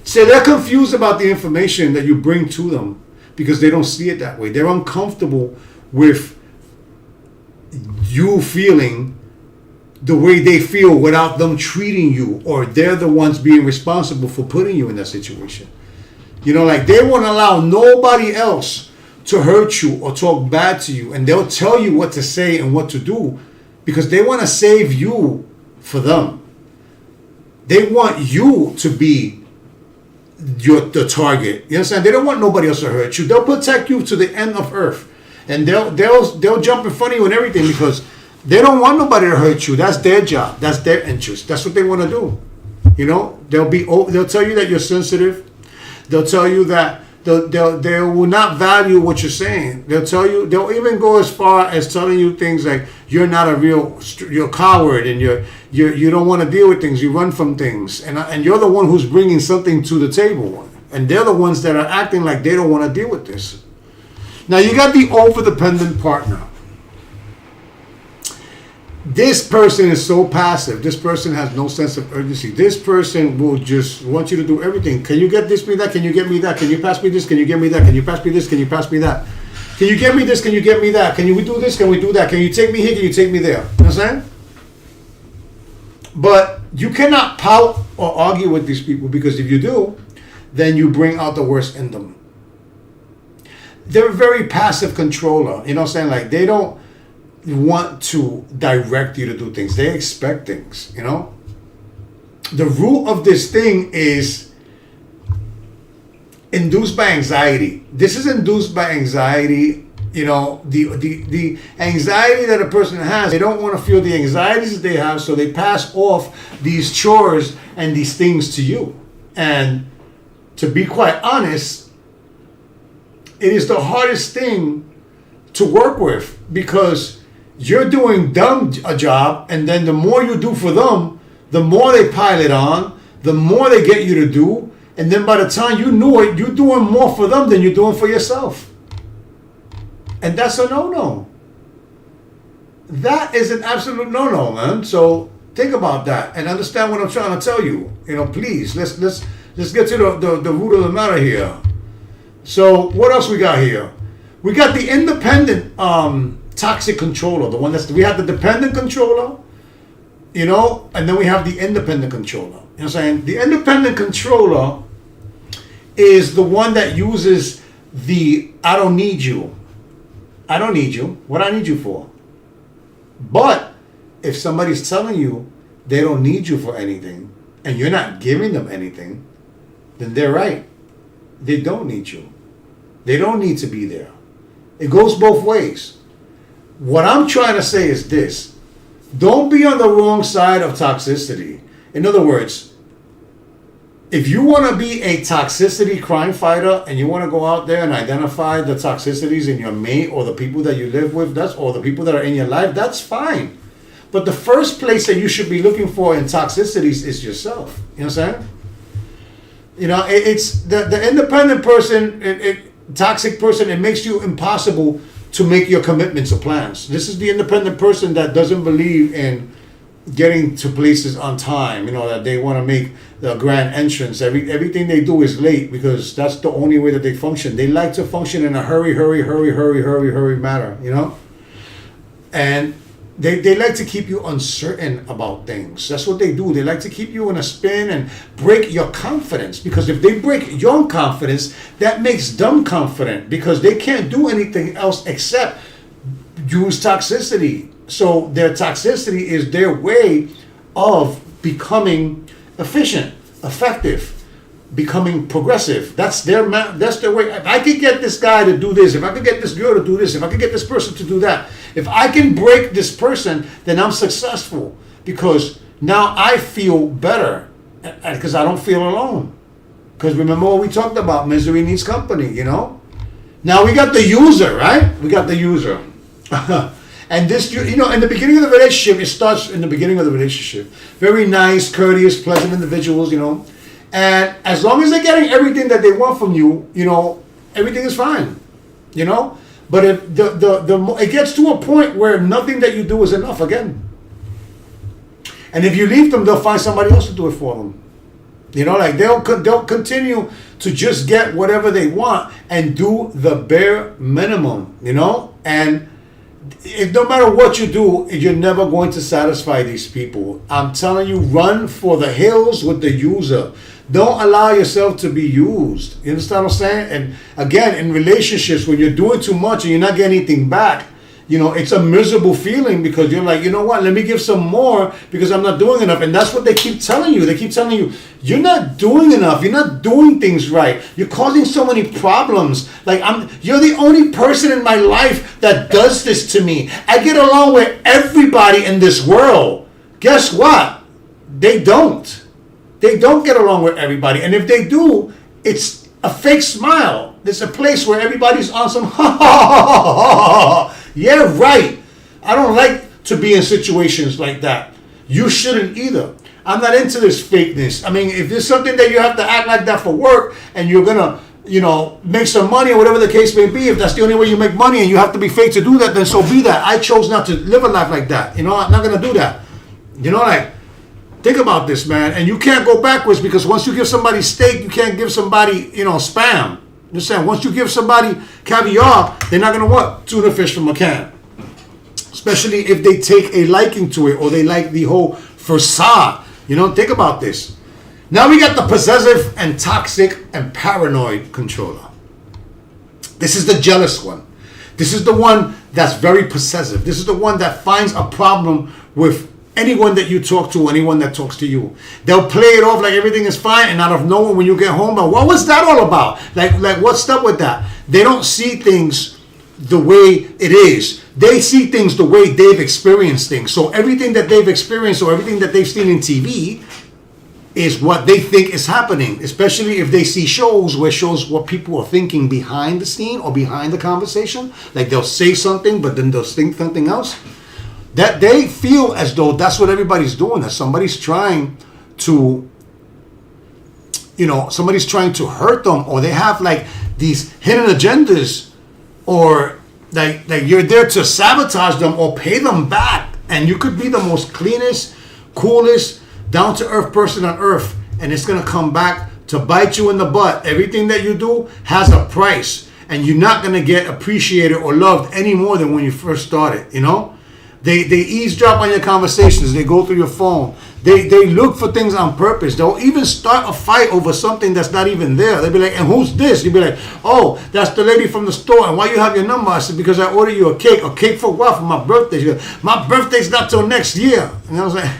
So they're confused about the information that you bring to them because they don't see it that way. They're uncomfortable with you feeling the way they feel without them treating you, or they're the ones being responsible for putting you in that situation. You know, like they won't allow nobody else to hurt you or talk bad to you, and they'll tell you what to say and what to do because they want to save you for them. They want you to be the target. You understand? They don't want nobody else to hurt you. They'll protect you to the end of earth, and they'll jump in front of you and everything because they don't want nobody to hurt you. That's their job. That's their interest. That's what they want to do. You know, they'll tell you that you're sensitive. They'll tell you that they will not value what you're saying. They'll even go as far as telling you things like you're not you're a coward, and you don't want to deal with things. You run from things, and you're the one who's bringing something to the table, and they're the ones that are acting like they don't want to deal with this. Now you got the over-dependent partner. This person is so passive. This person has no sense of urgency. This person will just want you to do everything. Can you get this, me that? Can you get me that? Can you pass me this? Can you get me that? Can you pass me this? Can you pass me that? Can you get me this? Can you get me that? Can you do this? Can we do that? Can you take me here? Can you take me there? You know what I'm saying? But you cannot pout or argue with these people, because if you do, then you bring out the worst in them. They're a very passive controller. You know what I'm saying? Like, they don't want to direct you to do things. They expect things, you know. The root of this thing is induced by anxiety. This is induced by anxiety. You know, the anxiety that a person has, they don't want to feel the anxieties that they have, so they pass off these chores and these things to you. And to be quite honest, it is the hardest thing to work with, because you're doing them a job, and then the more you do for them, the more they pile it on, the more they get you to do, and then by the time you know it, you're doing more for them than you're doing for yourself. And that's a no-no. That is an absolute no-no, man. So think about that and understand what I'm trying to tell you. You know, please, let's let's get to the root of the matter here. So what else we got here? We got the independent toxic controller. The one we have the dependent controller, you know, and then we have the independent controller. You know what I'm saying? The independent controller is the one that uses the I don't need you. I don't need you. What I need you for? But if somebody's telling you they don't need you for anything and you're not giving them anything, then they're right. They don't need you. They don't need to be there. It goes both ways. What I'm trying to say is this. Don't be on the wrong side of toxicity. In other words, if you want to be a toxicity crime fighter and you want to go out there and identify the toxicities in your mate or the people that you live with, or the people that are in your life, that's fine. But the first place that you should be looking for in toxicities is yourself. You know what I'm saying? You know, it's the independent person, toxic person, it makes you impossible to make your commitments or plans. This is the independent person that doesn't believe in getting to places on time, you know, that they want to make the grand entrance. Everything they do is late because that's the only way that they function. They like to function in a hurry manner, you know? And they like to keep you uncertain about things. That's what they do. They like to keep you in a spin and break your confidence. Because if they break your confidence, that makes them confident because they can't do anything else except use toxicity. So their toxicity is their way of becoming efficient, effective, becoming progressive. That's their way. If I could get this guy to do this, if I could get this girl to do this, if I could get this person to do that, if I can break this person, then I'm successful because now I feel better because I don't feel alone. Because remember what we talked about, misery needs company, you know? Now we got the user, right? We got the user. And this, you know, in the beginning of the relationship, it starts in the beginning of the relationship. Very nice, courteous, pleasant individuals, you know. And as long as they're getting everything that they want from you, you know, everything is fine, you know. But if it gets to a point where nothing that you do is enough again. And if you leave them, they'll find somebody else to do it for them. You know, like they'll continue to just get whatever they want and do the bare minimum, you know. And no matter what you do, you're never going to satisfy these people. I'm telling you, run for the hills with the user. Don't allow yourself to be used. You understand what I'm saying? And again, in relationships, when you're doing too much and you're not getting anything back, you know, it's a miserable feeling because you're like, you know what, let me give some more because I'm not doing enough. And that's what they keep telling you. They keep telling you, you're not doing enough. You're not doing things right. You're causing so many problems. Like, you're the only person in my life that does this to me. I get along with everybody in this world. Guess what? They don't. They don't get along with everybody. And if they do, it's a fake smile. There's a place where everybody's on some ha ha ha ha ha. Yeah, right. I don't like to be in situations like that. You shouldn't either. I'm not into this fakeness. I mean, if there's something that you have to act like that for work and you're going to, you know, make some money or whatever the case may be, if that's the only way you make money and you have to be fake to do that, then so be that. I chose not to live a life like that. You know, I'm not going to do that. You know, like, think about this, man. And you can't go backwards because once you give somebody steak, you can't give somebody, you know, spam. You understand? Once you give somebody caviar, they're not going to want tuna fish from a can. Especially if they take a liking to it or they like the whole facade. You know, think about this. Now we got the possessive and toxic and paranoid controller. This is the jealous one. This is the one that's very possessive. This is the one that finds a problem with anyone that you talk to, anyone that talks to you. They'll play it off like everything is fine, and out of nowhere when you get home, but what was that all about? Like what's up with that? They don't see things the way it is. They see things the way they've experienced things. So everything that they've experienced or everything that they've seen in TV is what they think is happening, especially if they see shows what people are thinking behind the scene or behind the conversation. Like they'll say something, but then they'll think something else. That they feel as though that's what everybody's doing, that somebody's trying to, you know, somebody's trying to hurt them, or they have like these hidden agendas, or like you're there to sabotage them or pay them back. And you could be the most cleanest, coolest, down-to-earth person on earth, and it's going to come back to bite you in the butt. Everything that you do has a price, and you're not going to get appreciated or loved any more than when you first started, you know? They eavesdrop on your conversations. They go through your phone. They look for things on purpose. They'll even start a fight over something that's not even there. They'll be like, and who's this? You'll be like, oh, that's the lady from the store. And why you have your number? I said, because I ordered you a cake. A cake for what? For my birthday. She goes, my birthday's not till next year. And I was like,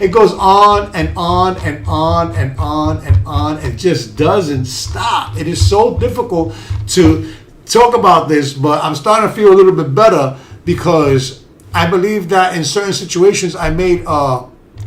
it goes on and on and on and on and on. It just doesn't stop. It is so difficult to talk about this, but I'm starting to feel a little bit better because I believe that in certain situations I made a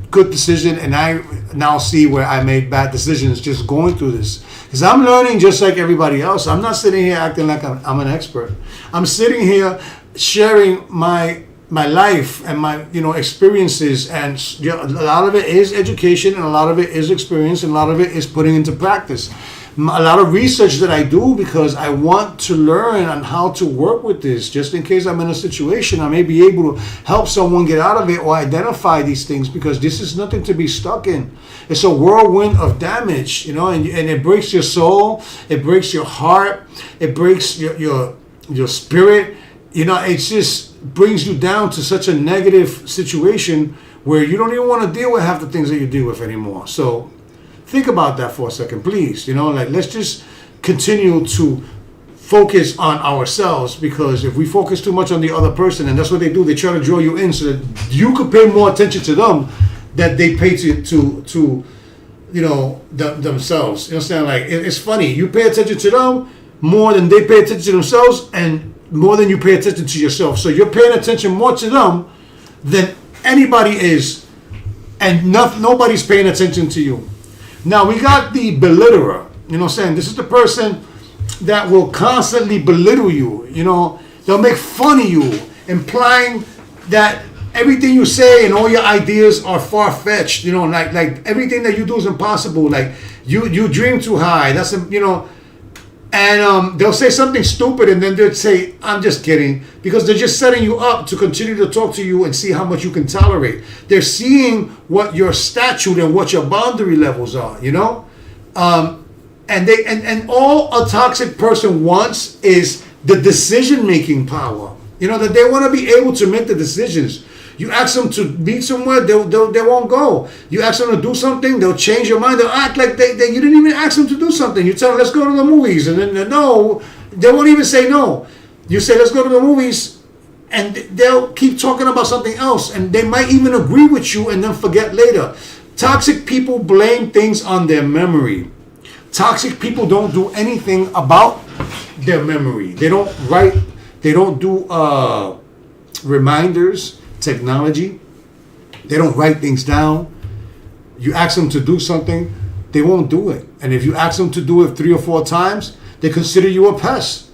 good decision, and I now see where I made bad decisions just going through this. Because I'm learning just like everybody else. I'm not sitting here acting like I'm an expert. I'm sitting here sharing my life and my experiences, and a lot of it is education, and a lot of it is experience, and a lot of it is putting into practice. A lot of research that I do because I want to learn on how to work with this, just in case I'm in a situation I may be able to help someone get out of it or identify these things, because this is nothing to be stuck in. It's a whirlwind of damage, and it breaks your soul, it breaks your heart, it breaks your spirit. It just brings you down to such a negative situation where you don't even want to deal with half the things that you deal with anymore. So think about that for a second, please. Let's just continue to focus on ourselves, because if we focus too much on the other person, and that's what they do, they try to draw you in so that you could pay more attention to them that they pay to themselves. You understand? Like, it's funny. You pay attention to them more than they pay attention to themselves, and more than you pay attention to yourself. So you're paying attention more to them than anybody is, and nobody's paying attention to you. Now, we got the belittler. This is the person that will constantly belittle you. They'll make fun of you, implying that everything you say and all your ideas are far-fetched. Like everything that you do is impossible. Like you dream too high. That's and they'll say something stupid, and then they'll say, I'm just kidding, because they're just setting you up to continue to talk to you and see how much you can tolerate. They're seeing what your statute and what your boundary levels are, and all a toxic person wants is the decision-making power, that they want to be able to make the decisions. You ask them to meet somewhere, they won't go. You ask them to do something, they'll change your mind. They'll act like you didn't even ask them to do something. You tell them, let's go to the movies. And then, no, they won't even say no. You say, let's go to the movies, and they'll keep talking about something else. And they might even agree with you and then forget later. Toxic people blame things on their memory. Toxic people don't do anything about their memory. They don't write, they don't do reminders, technology. They don't write things down. You ask them to do something, they won't do it. And if you ask them to do it 3 or 4 times, they consider you a pest.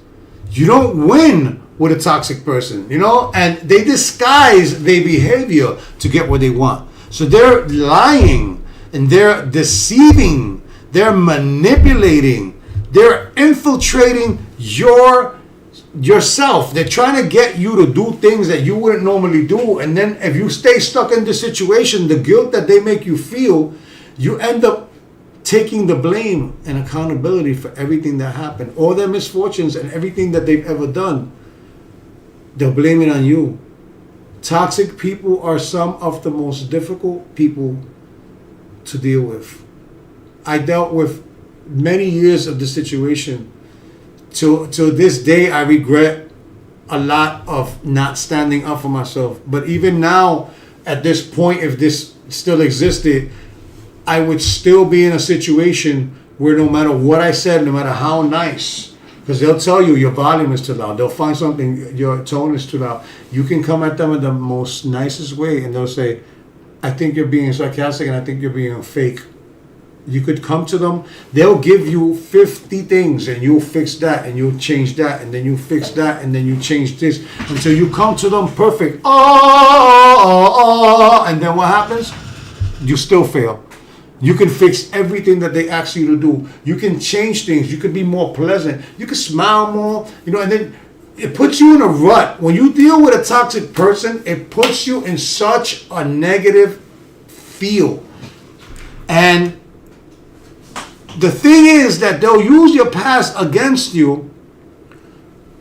You don't win with a toxic person, and they disguise their behavior to get what they want. So they're lying, and they're deceiving, they're manipulating, they're infiltrating yourself. They're trying to get you to do things that you wouldn't normally do, and then if you stay stuck in this situation, the guilt that they make you feel, you end up taking the blame and accountability for everything that happened, all their misfortunes and everything that they've ever done. They'll blame it on you. Toxic people are some of the most difficult people to deal with. I dealt with many years of the situation. Till this day, I regret a lot of not standing up for myself. But even now, at this point, if this still existed, I would still be in a situation where no matter what I said, no matter how nice, because they'll tell you your volume is too loud. They'll find something, your tone is too loud. You can come at them in the most nicest way, and they'll say, I think you're being sarcastic, and I think you're being fake. You could come to them, they'll give you 50 things, and you'll fix that, and you'll change that, and then you fix that, and then you change this, until you come to them perfect. And then what happens? You still fail. You can fix everything that they ask you to do. You can change things. You can be more pleasant. You can smile more, and then it puts you in a rut. When you deal with a toxic person, it puts you in such a negative feel. And The thing is that they'll use your past against you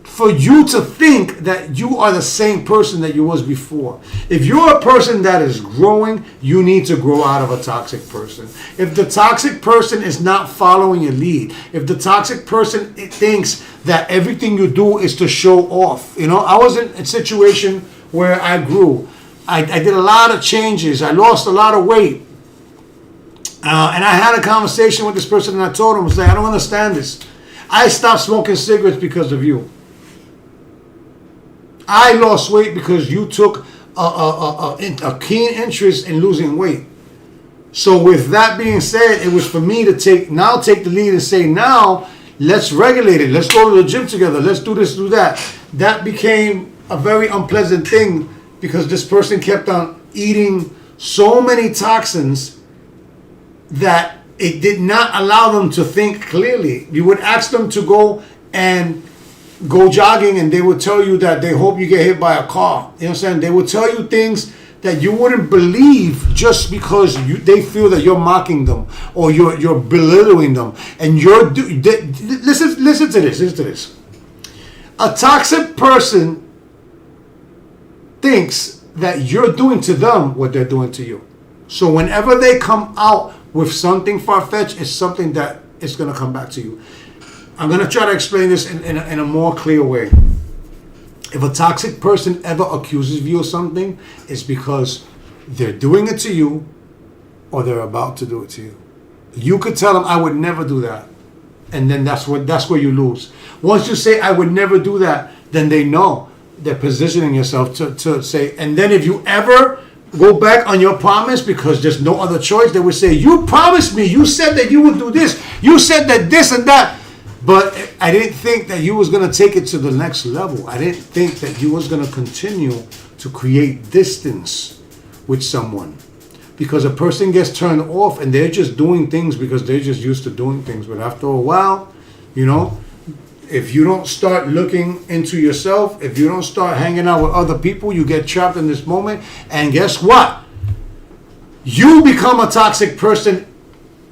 for you to think that you are the same person that you was before. If you're a person that is growing, you need to grow out of a toxic person. If the toxic person is not following your lead, if the toxic person thinks that everything you do is to show off. I was in a situation where I grew. I did a lot of changes. I lost a lot of weight. And I had a conversation with this person and I told him, I was like, I don't understand this. I stopped smoking cigarettes because of you. I lost weight because you took a keen interest in losing weight. So with that being said, it was for me to take the lead and say, now let's regulate it. Let's go to the gym together. Let's do this, do that. That became a very unpleasant thing because this person kept on eating so many toxins that it did not allow them to think clearly. You would ask them to go jogging and they would tell you that they hope you get hit by a car. You know what I'm saying? They would tell you things that you wouldn't believe just because they feel that you're mocking them or you're belittling them. And listen to this. A toxic person thinks that you're doing to them what they're doing to you. So whenever they come out with something far-fetched, it's something that is going to come back to you. I'm going to try to explain this in a more clear way. If a toxic person ever accuses you of something, it's because they're doing it to you or they're about to do it to you. You could tell them, I would never do that. And then that's where you lose. Once you say, I would never do that, then they know. They're positioning yourself to say, and then if you ever go back on your promise because there's no other choice, they would say, you promised me, you said that you would do this, you said that this and that. But I didn't think that you was going to take it to the next level. I didn't think that you was going to continue to create distance with someone. Because a person gets turned off and they're just doing things because they're just used to doing things. But after a while, if you don't start looking into yourself, if you don't start hanging out with other people, you get trapped in this moment. And guess what? You become a toxic person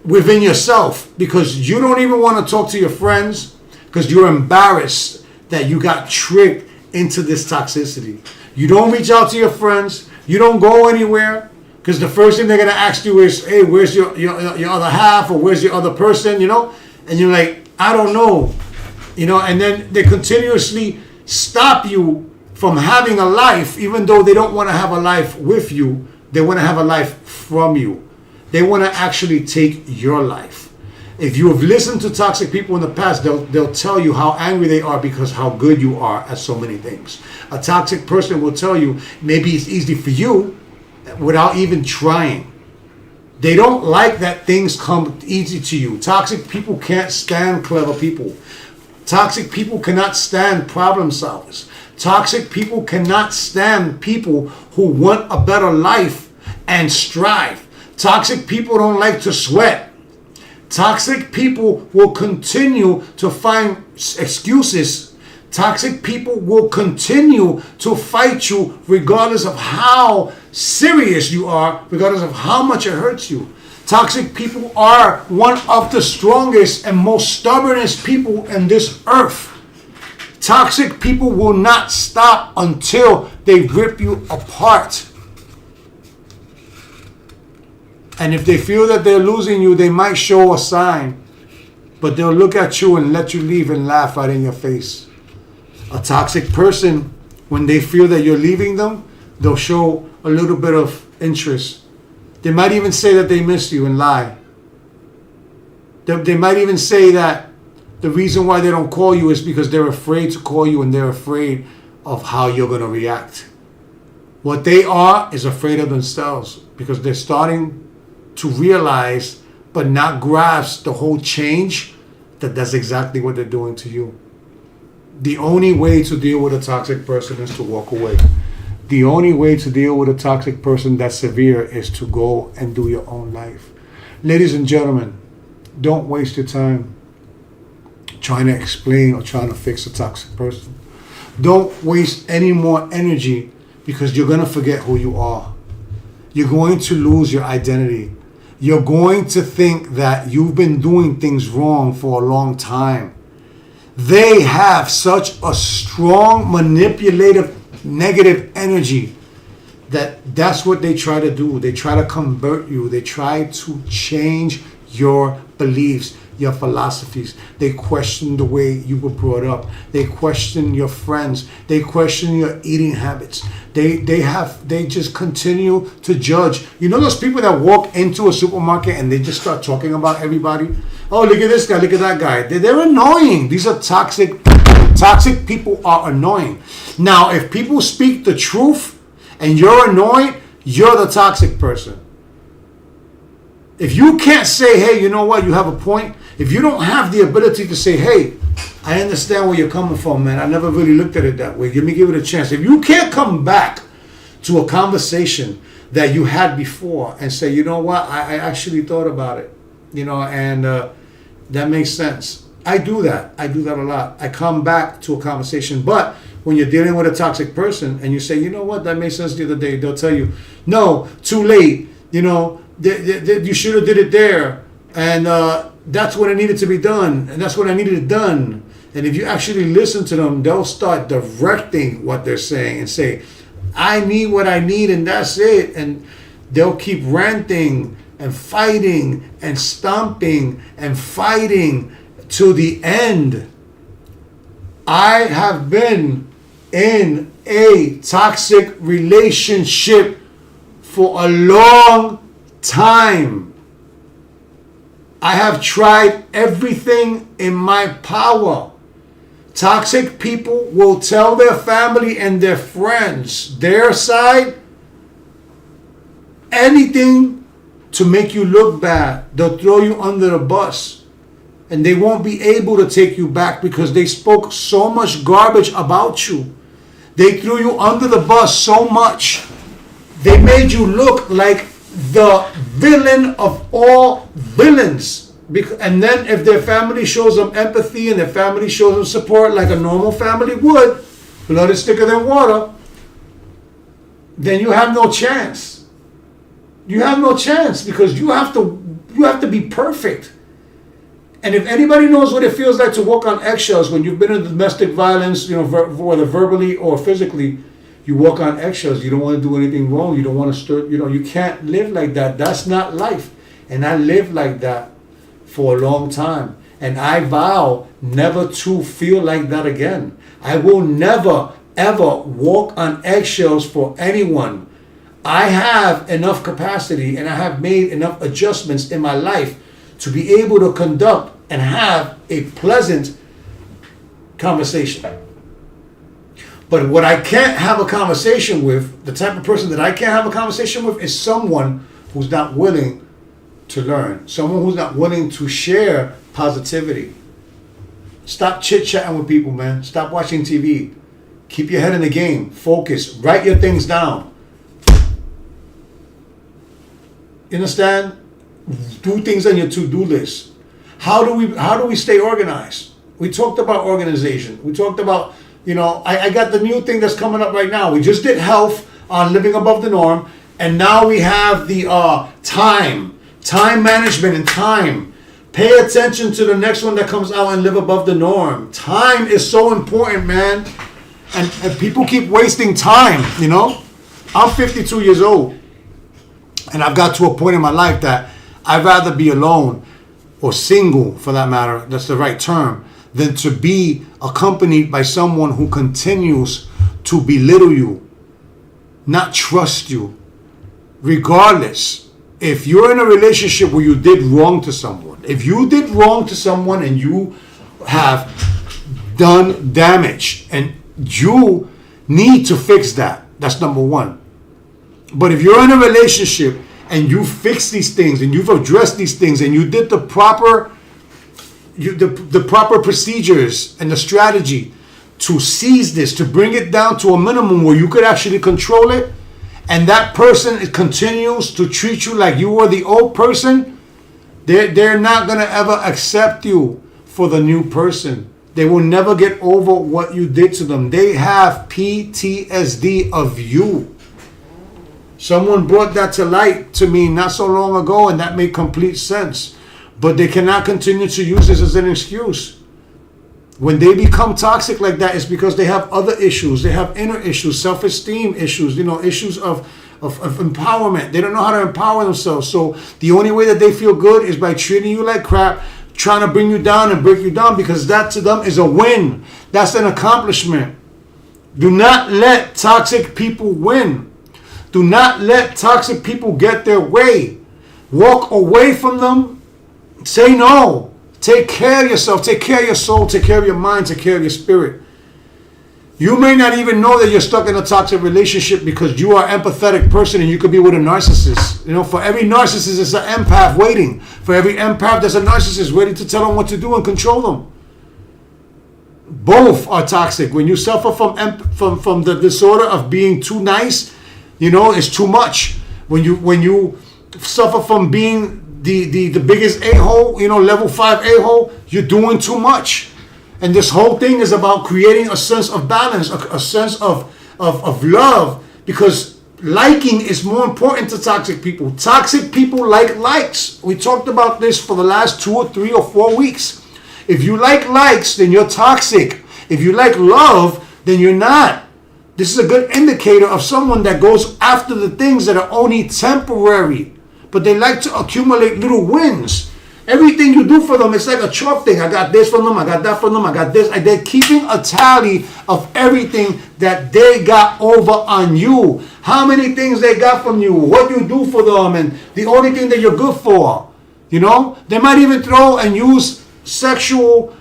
within yourself because you don't even want to talk to your friends because you're embarrassed that you got tricked into this toxicity. You don't reach out to your friends. You don't go anywhere because the first thing they're going to ask you is, hey, where's your other half or where's your other person, And you're like, I don't know, and then they continuously stop you from having a life even though they don't want to have a life with you. They want to have a life from you. They want to actually take your life. If you have listened to toxic people in the past, they'll tell you how angry they are because how good you are at so many things. A toxic person will tell you maybe it's easy for you without even trying. They don't like that things come easy to you. Toxic people can't stand clever people. Toxic people cannot stand problem solvers. Toxic people cannot stand people who want a better life and strive. Toxic people don't like to sweat. Toxic people will continue to find excuses. Toxic people will continue to fight you regardless of how serious you are, regardless of how much it hurts you. Toxic people are one of the strongest and most stubbornest people in this earth. Toxic people will not stop until they rip you apart. And if they feel that they're losing you, they might show a sign. But they'll look at you and let you leave and laugh right in your face. A toxic person, when they feel that you're leaving them, they'll show a little bit of interest. They might even say that they miss you and lie. They might even say that the reason why they don't call you is because they're afraid to call you and they're afraid of how you're going to react. What they are is afraid of themselves because they're starting to realize but not grasp the whole change that's exactly what they're doing to you. The only way to deal with a toxic person is to walk away. The only way to deal with a toxic person that's severe is to go and do your own life. Ladies and gentlemen, don't waste your time trying to explain or trying to fix a toxic person. Don't waste any more energy because you're going to forget who you are. You're going to lose your identity. you're going to think that you've been doing things wrong for a long time. They have such a strong, manipulative, negative energy that's what they try to do. They try to convert you. They try to change your beliefs, your philosophies. They question the way you were brought up. They question your friends. They question your eating habits. They just continue to judge. You know those people that walk into a supermarket and they just start talking about everybody? Oh, look at this guy, look at that guy. They're annoying. These are toxic. Toxic people are annoying. Now, if people speak the truth and you're annoyed, you're the toxic person. If you can't say, hey, you know what, you have a point. If you don't have the ability to say, hey, I understand where you're coming from, man. I never really looked at it that way. Give it a chance. If you can't come back to a conversation that you had before and say, you know what, I actually thought about it, and that makes sense. I do that. I do that a lot. I come back to a conversation. But when you're dealing with a toxic person and you say, you know what, that made sense the other day, they'll tell you, no, too late. You should have did it there. And that's what it needed to be done. And that's what I needed it done. And if you actually listen to them, they'll start directing what they're saying and say, I need what I need and that's it. And they'll keep ranting and fighting and stomping and fighting to the end. I have been in a toxic relationship for a long time. I have tried everything in my power. Toxic people will tell their family and their friends, their side, anything to make you look bad. They'll throw you under the bus. And they won't be able to take you back because they spoke so much garbage about you. They threw you under the bus so much. They made you look like the villain of all villains. And then if their family shows them empathy and their family shows them support like a normal family would, blood is thicker than water, then you have no chance. You have no chance because you have to be perfect. And if anybody knows what it feels like to walk on eggshells when you've been in domestic violence, whether verbally or physically, you walk on eggshells. You don't want to do anything wrong. You don't want to stir. You can't live like that. That's not life. And I lived like that for a long time. And I vow never to feel like that again. I will never, ever walk on eggshells for anyone. I have enough capacity and I have made enough adjustments in my life to be able to conduct and have a pleasant conversation. But what I can't have a conversation with, the type of person that I can't have a conversation with is someone who's not willing to learn. Someone who's not willing to share positivity. Stop chit-chatting with people, man. Stop watching TV. Keep your head in the game. Focus. Write your things down. You understand? Do things on your to-do list. How do we stay organized? We talked about organization. We talked about, I got the new thing that's coming up right now. We just did health on living above the norm. And now we have the time management and time. Pay attention to the next one that comes out and live above the norm. Time is so important, man. And people keep wasting time, I'm 52 years old. And I've got to a point in my life that I'd rather be alone or single, for that matter, that's the right term, than to be accompanied by someone who continues to belittle you, not trust you. Regardless, if you're in a relationship where you did wrong to someone, if you did wrong to someone and you have done damage and you need to fix that, that's number one. But if you're in a relationship and you fix these things and you've addressed these things and you did the proper procedures and the strategy to seize this, to bring it down to a minimum where you could actually control it, and that person continues to treat you like you were the old person, they're not going to ever accept you for the new person. They will never get over what you did to them. They have PTSD of you. Someone brought that to light to me not so long ago, and that made complete sense. But they cannot continue to use this as an excuse. When they become toxic like that, it's because they have other issues. They have inner issues, self-esteem issues, issues of empowerment. They don't know how to empower themselves. So the only way that they feel good is by treating you like crap, trying to bring you down and break you down, because that to them is a win. That's an accomplishment. Do not let toxic people win. Do not let toxic people get their way. Walk away from them. Say no. Take care of yourself. Take care of your soul. Take care of your mind. Take care of your spirit. You may not even know that you're stuck in a toxic relationship because you are an empathetic person and you could be with a narcissist. For every narcissist, there's an empath waiting. For every empath, there's a narcissist waiting to tell them what to do and control them. Both are toxic. When you suffer from the disorder of being too nice, it's too much. When you suffer from being the biggest a-hole, level 5 a-hole, you're doing too much. And this whole thing is about creating a sense of balance, a sense of love, because liking is more important to toxic people. Toxic people like likes. We talked about this for the last 2 or 3 or 4 weeks. If you like likes, then you're toxic. If you like love, then you're not. This is a good indicator of someone that goes after the things that are only temporary, but they like to accumulate little wins. Everything you do for them, it's like a chalk thing. I got this from them, I got that from them, I got this. And they're keeping a tally of everything that they got over on you. How many things they got from you, what you do for them, and the only thing that you're good for. They might even throw and use sexual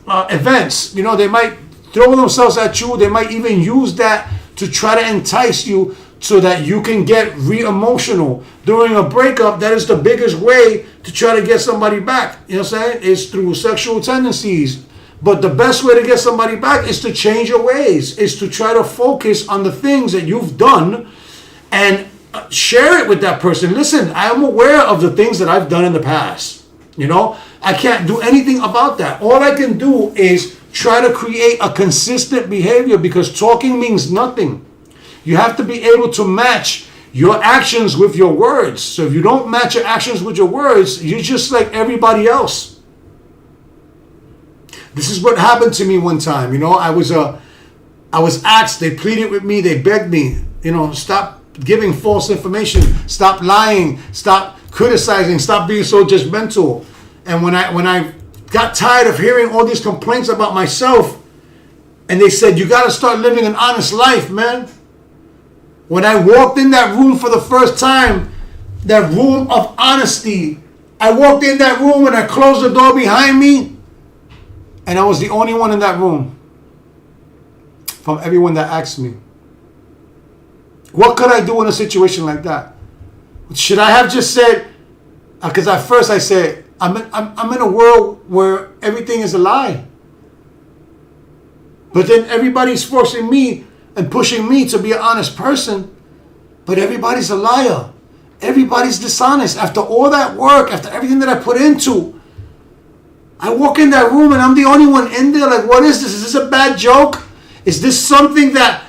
events. They might throw themselves at you. They might even use that to try to entice you so that you can get re-emotional. During a breakup, that is the biggest way to try to get somebody back. You know what I'm saying? It's through sexual tendencies. But the best way to get somebody back is to change your ways. Is to try to focus on the things that you've done and share it with that person. Listen, I am aware of the things that I've done in the past. I can't do anything about that. All I can do is try to create a consistent behavior, because talking means nothing. You have to be able to match your actions with your words. So if you don't match your actions with your words, you're just like everybody else. This is what happened to me one time. I was asked, they pleaded with me, they begged me, stop giving false information, stop lying, stop criticizing, stop being so judgmental. And when I got tired of hearing all these complaints about myself, and they said, you got to start living an honest life, man. When I walked in that room for the first time, that room of honesty, I walked in that room and I closed the door behind me, and I was the only one in that room from everyone that asked me. What could I do in a situation like that? Should I have just said, because at first I said, I'm in a world where everything is a lie. But then everybody's forcing me and pushing me to be an honest person. But everybody's a liar. Everybody's dishonest. After all that work, after everything that I put into, I walk in that room and I'm the only one in there. Like, what is this? Is this a bad joke? Is this something that,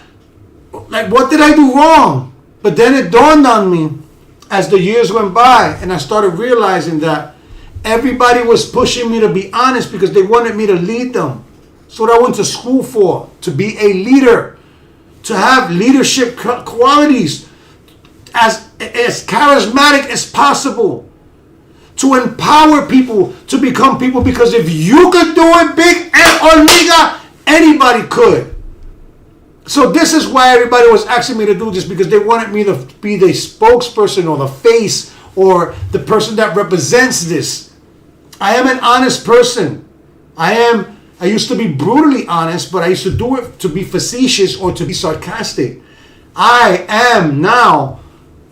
like, what did I do wrong? But then it dawned on me as the years went by, and I started realizing that everybody was pushing me to be honest because they wanted me to lead them. That's what I went to school for, to be a leader, to have leadership qualities, as charismatic as possible, to empower people to become people, because if you could do it, big and hormiga, anybody could. So this is why everybody was asking me to do this, because they wanted me to be the spokesperson or the face or the person that represents this. I am an honest person. I used to be brutally honest, but I used to do it to be facetious or to be sarcastic. I am now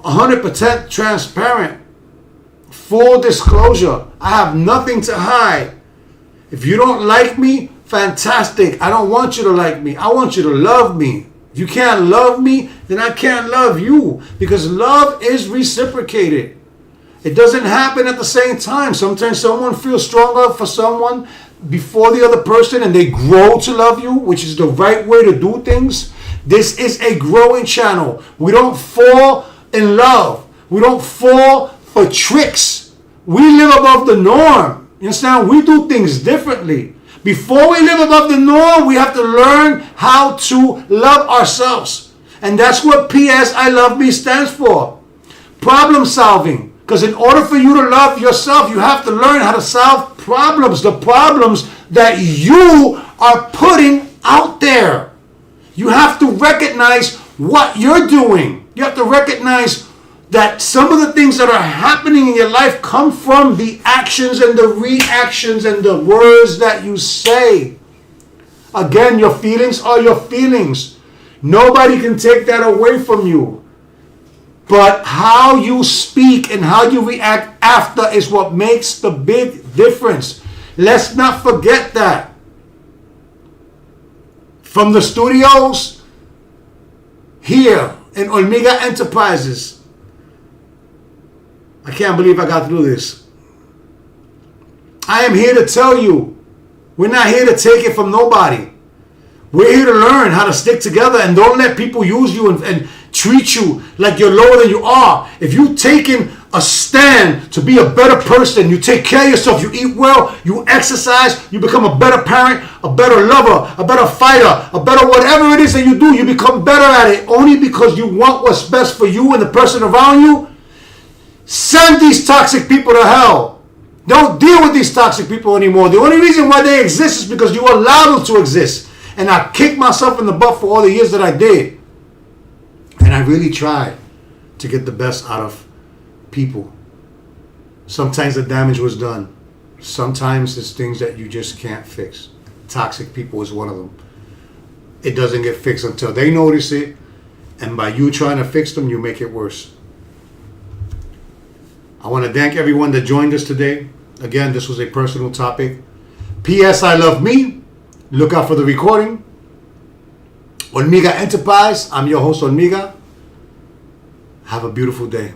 100% transparent. Full disclosure. I have nothing to hide. If you don't like me, fantastic. I don't want you to like me. I want you to love me. If you can't love me, then I can't love you, because love is reciprocated. It doesn't happen at the same time. Sometimes someone feels stronger for someone before the other person and they grow to love you, which is the right way to do things. This is a growing channel. We don't fall in love. We don't fall for tricks. We live above the norm. You understand? We do things differently. Before we live above the norm, we have to learn how to love ourselves. And that's what PS I Love Me stands for. Problem solving. Because in order for you to love yourself, you have to learn how to solve problems. The problems that you are putting out there. You have to recognize what you're doing. You have to recognize that some of the things that are happening in your life come from the actions and the reactions and the words that you say. Again, your feelings are your feelings. Nobody can take that away from you. But how you speak and how you react after is what makes the big difference. Let's not forget that. From the studios here in Omega Enterprises, I can't believe I got through this. I am here to tell you, we're not here to take it from nobody. We're here to learn how to stick together and don't let people use you and treat you like you're lower than you are. If you've taken a stand to be a better person, you take care of yourself, you eat well, you exercise, you become a better parent, a better lover, a better fighter, a better whatever it is that you do, you become better at it only because you want what's best for you and the person around you. Send these toxic people to hell. Don't deal with these toxic people anymore. The only reason why they exist is because you allowed them to exist. And I kicked myself in the butt for all the years that I did. And I really tried to get the best out of people. Sometimes the damage was done. Sometimes it's things that you just can't fix. Toxic people is one of them. It doesn't get fixed until they notice it. And by you trying to fix them, you make it worse. I want to thank everyone that joined us today. Again, this was a personal topic. P.S. I Love Me. Look out for the recording. Omega Enterprise. I'm your host, Omega. Have a beautiful day.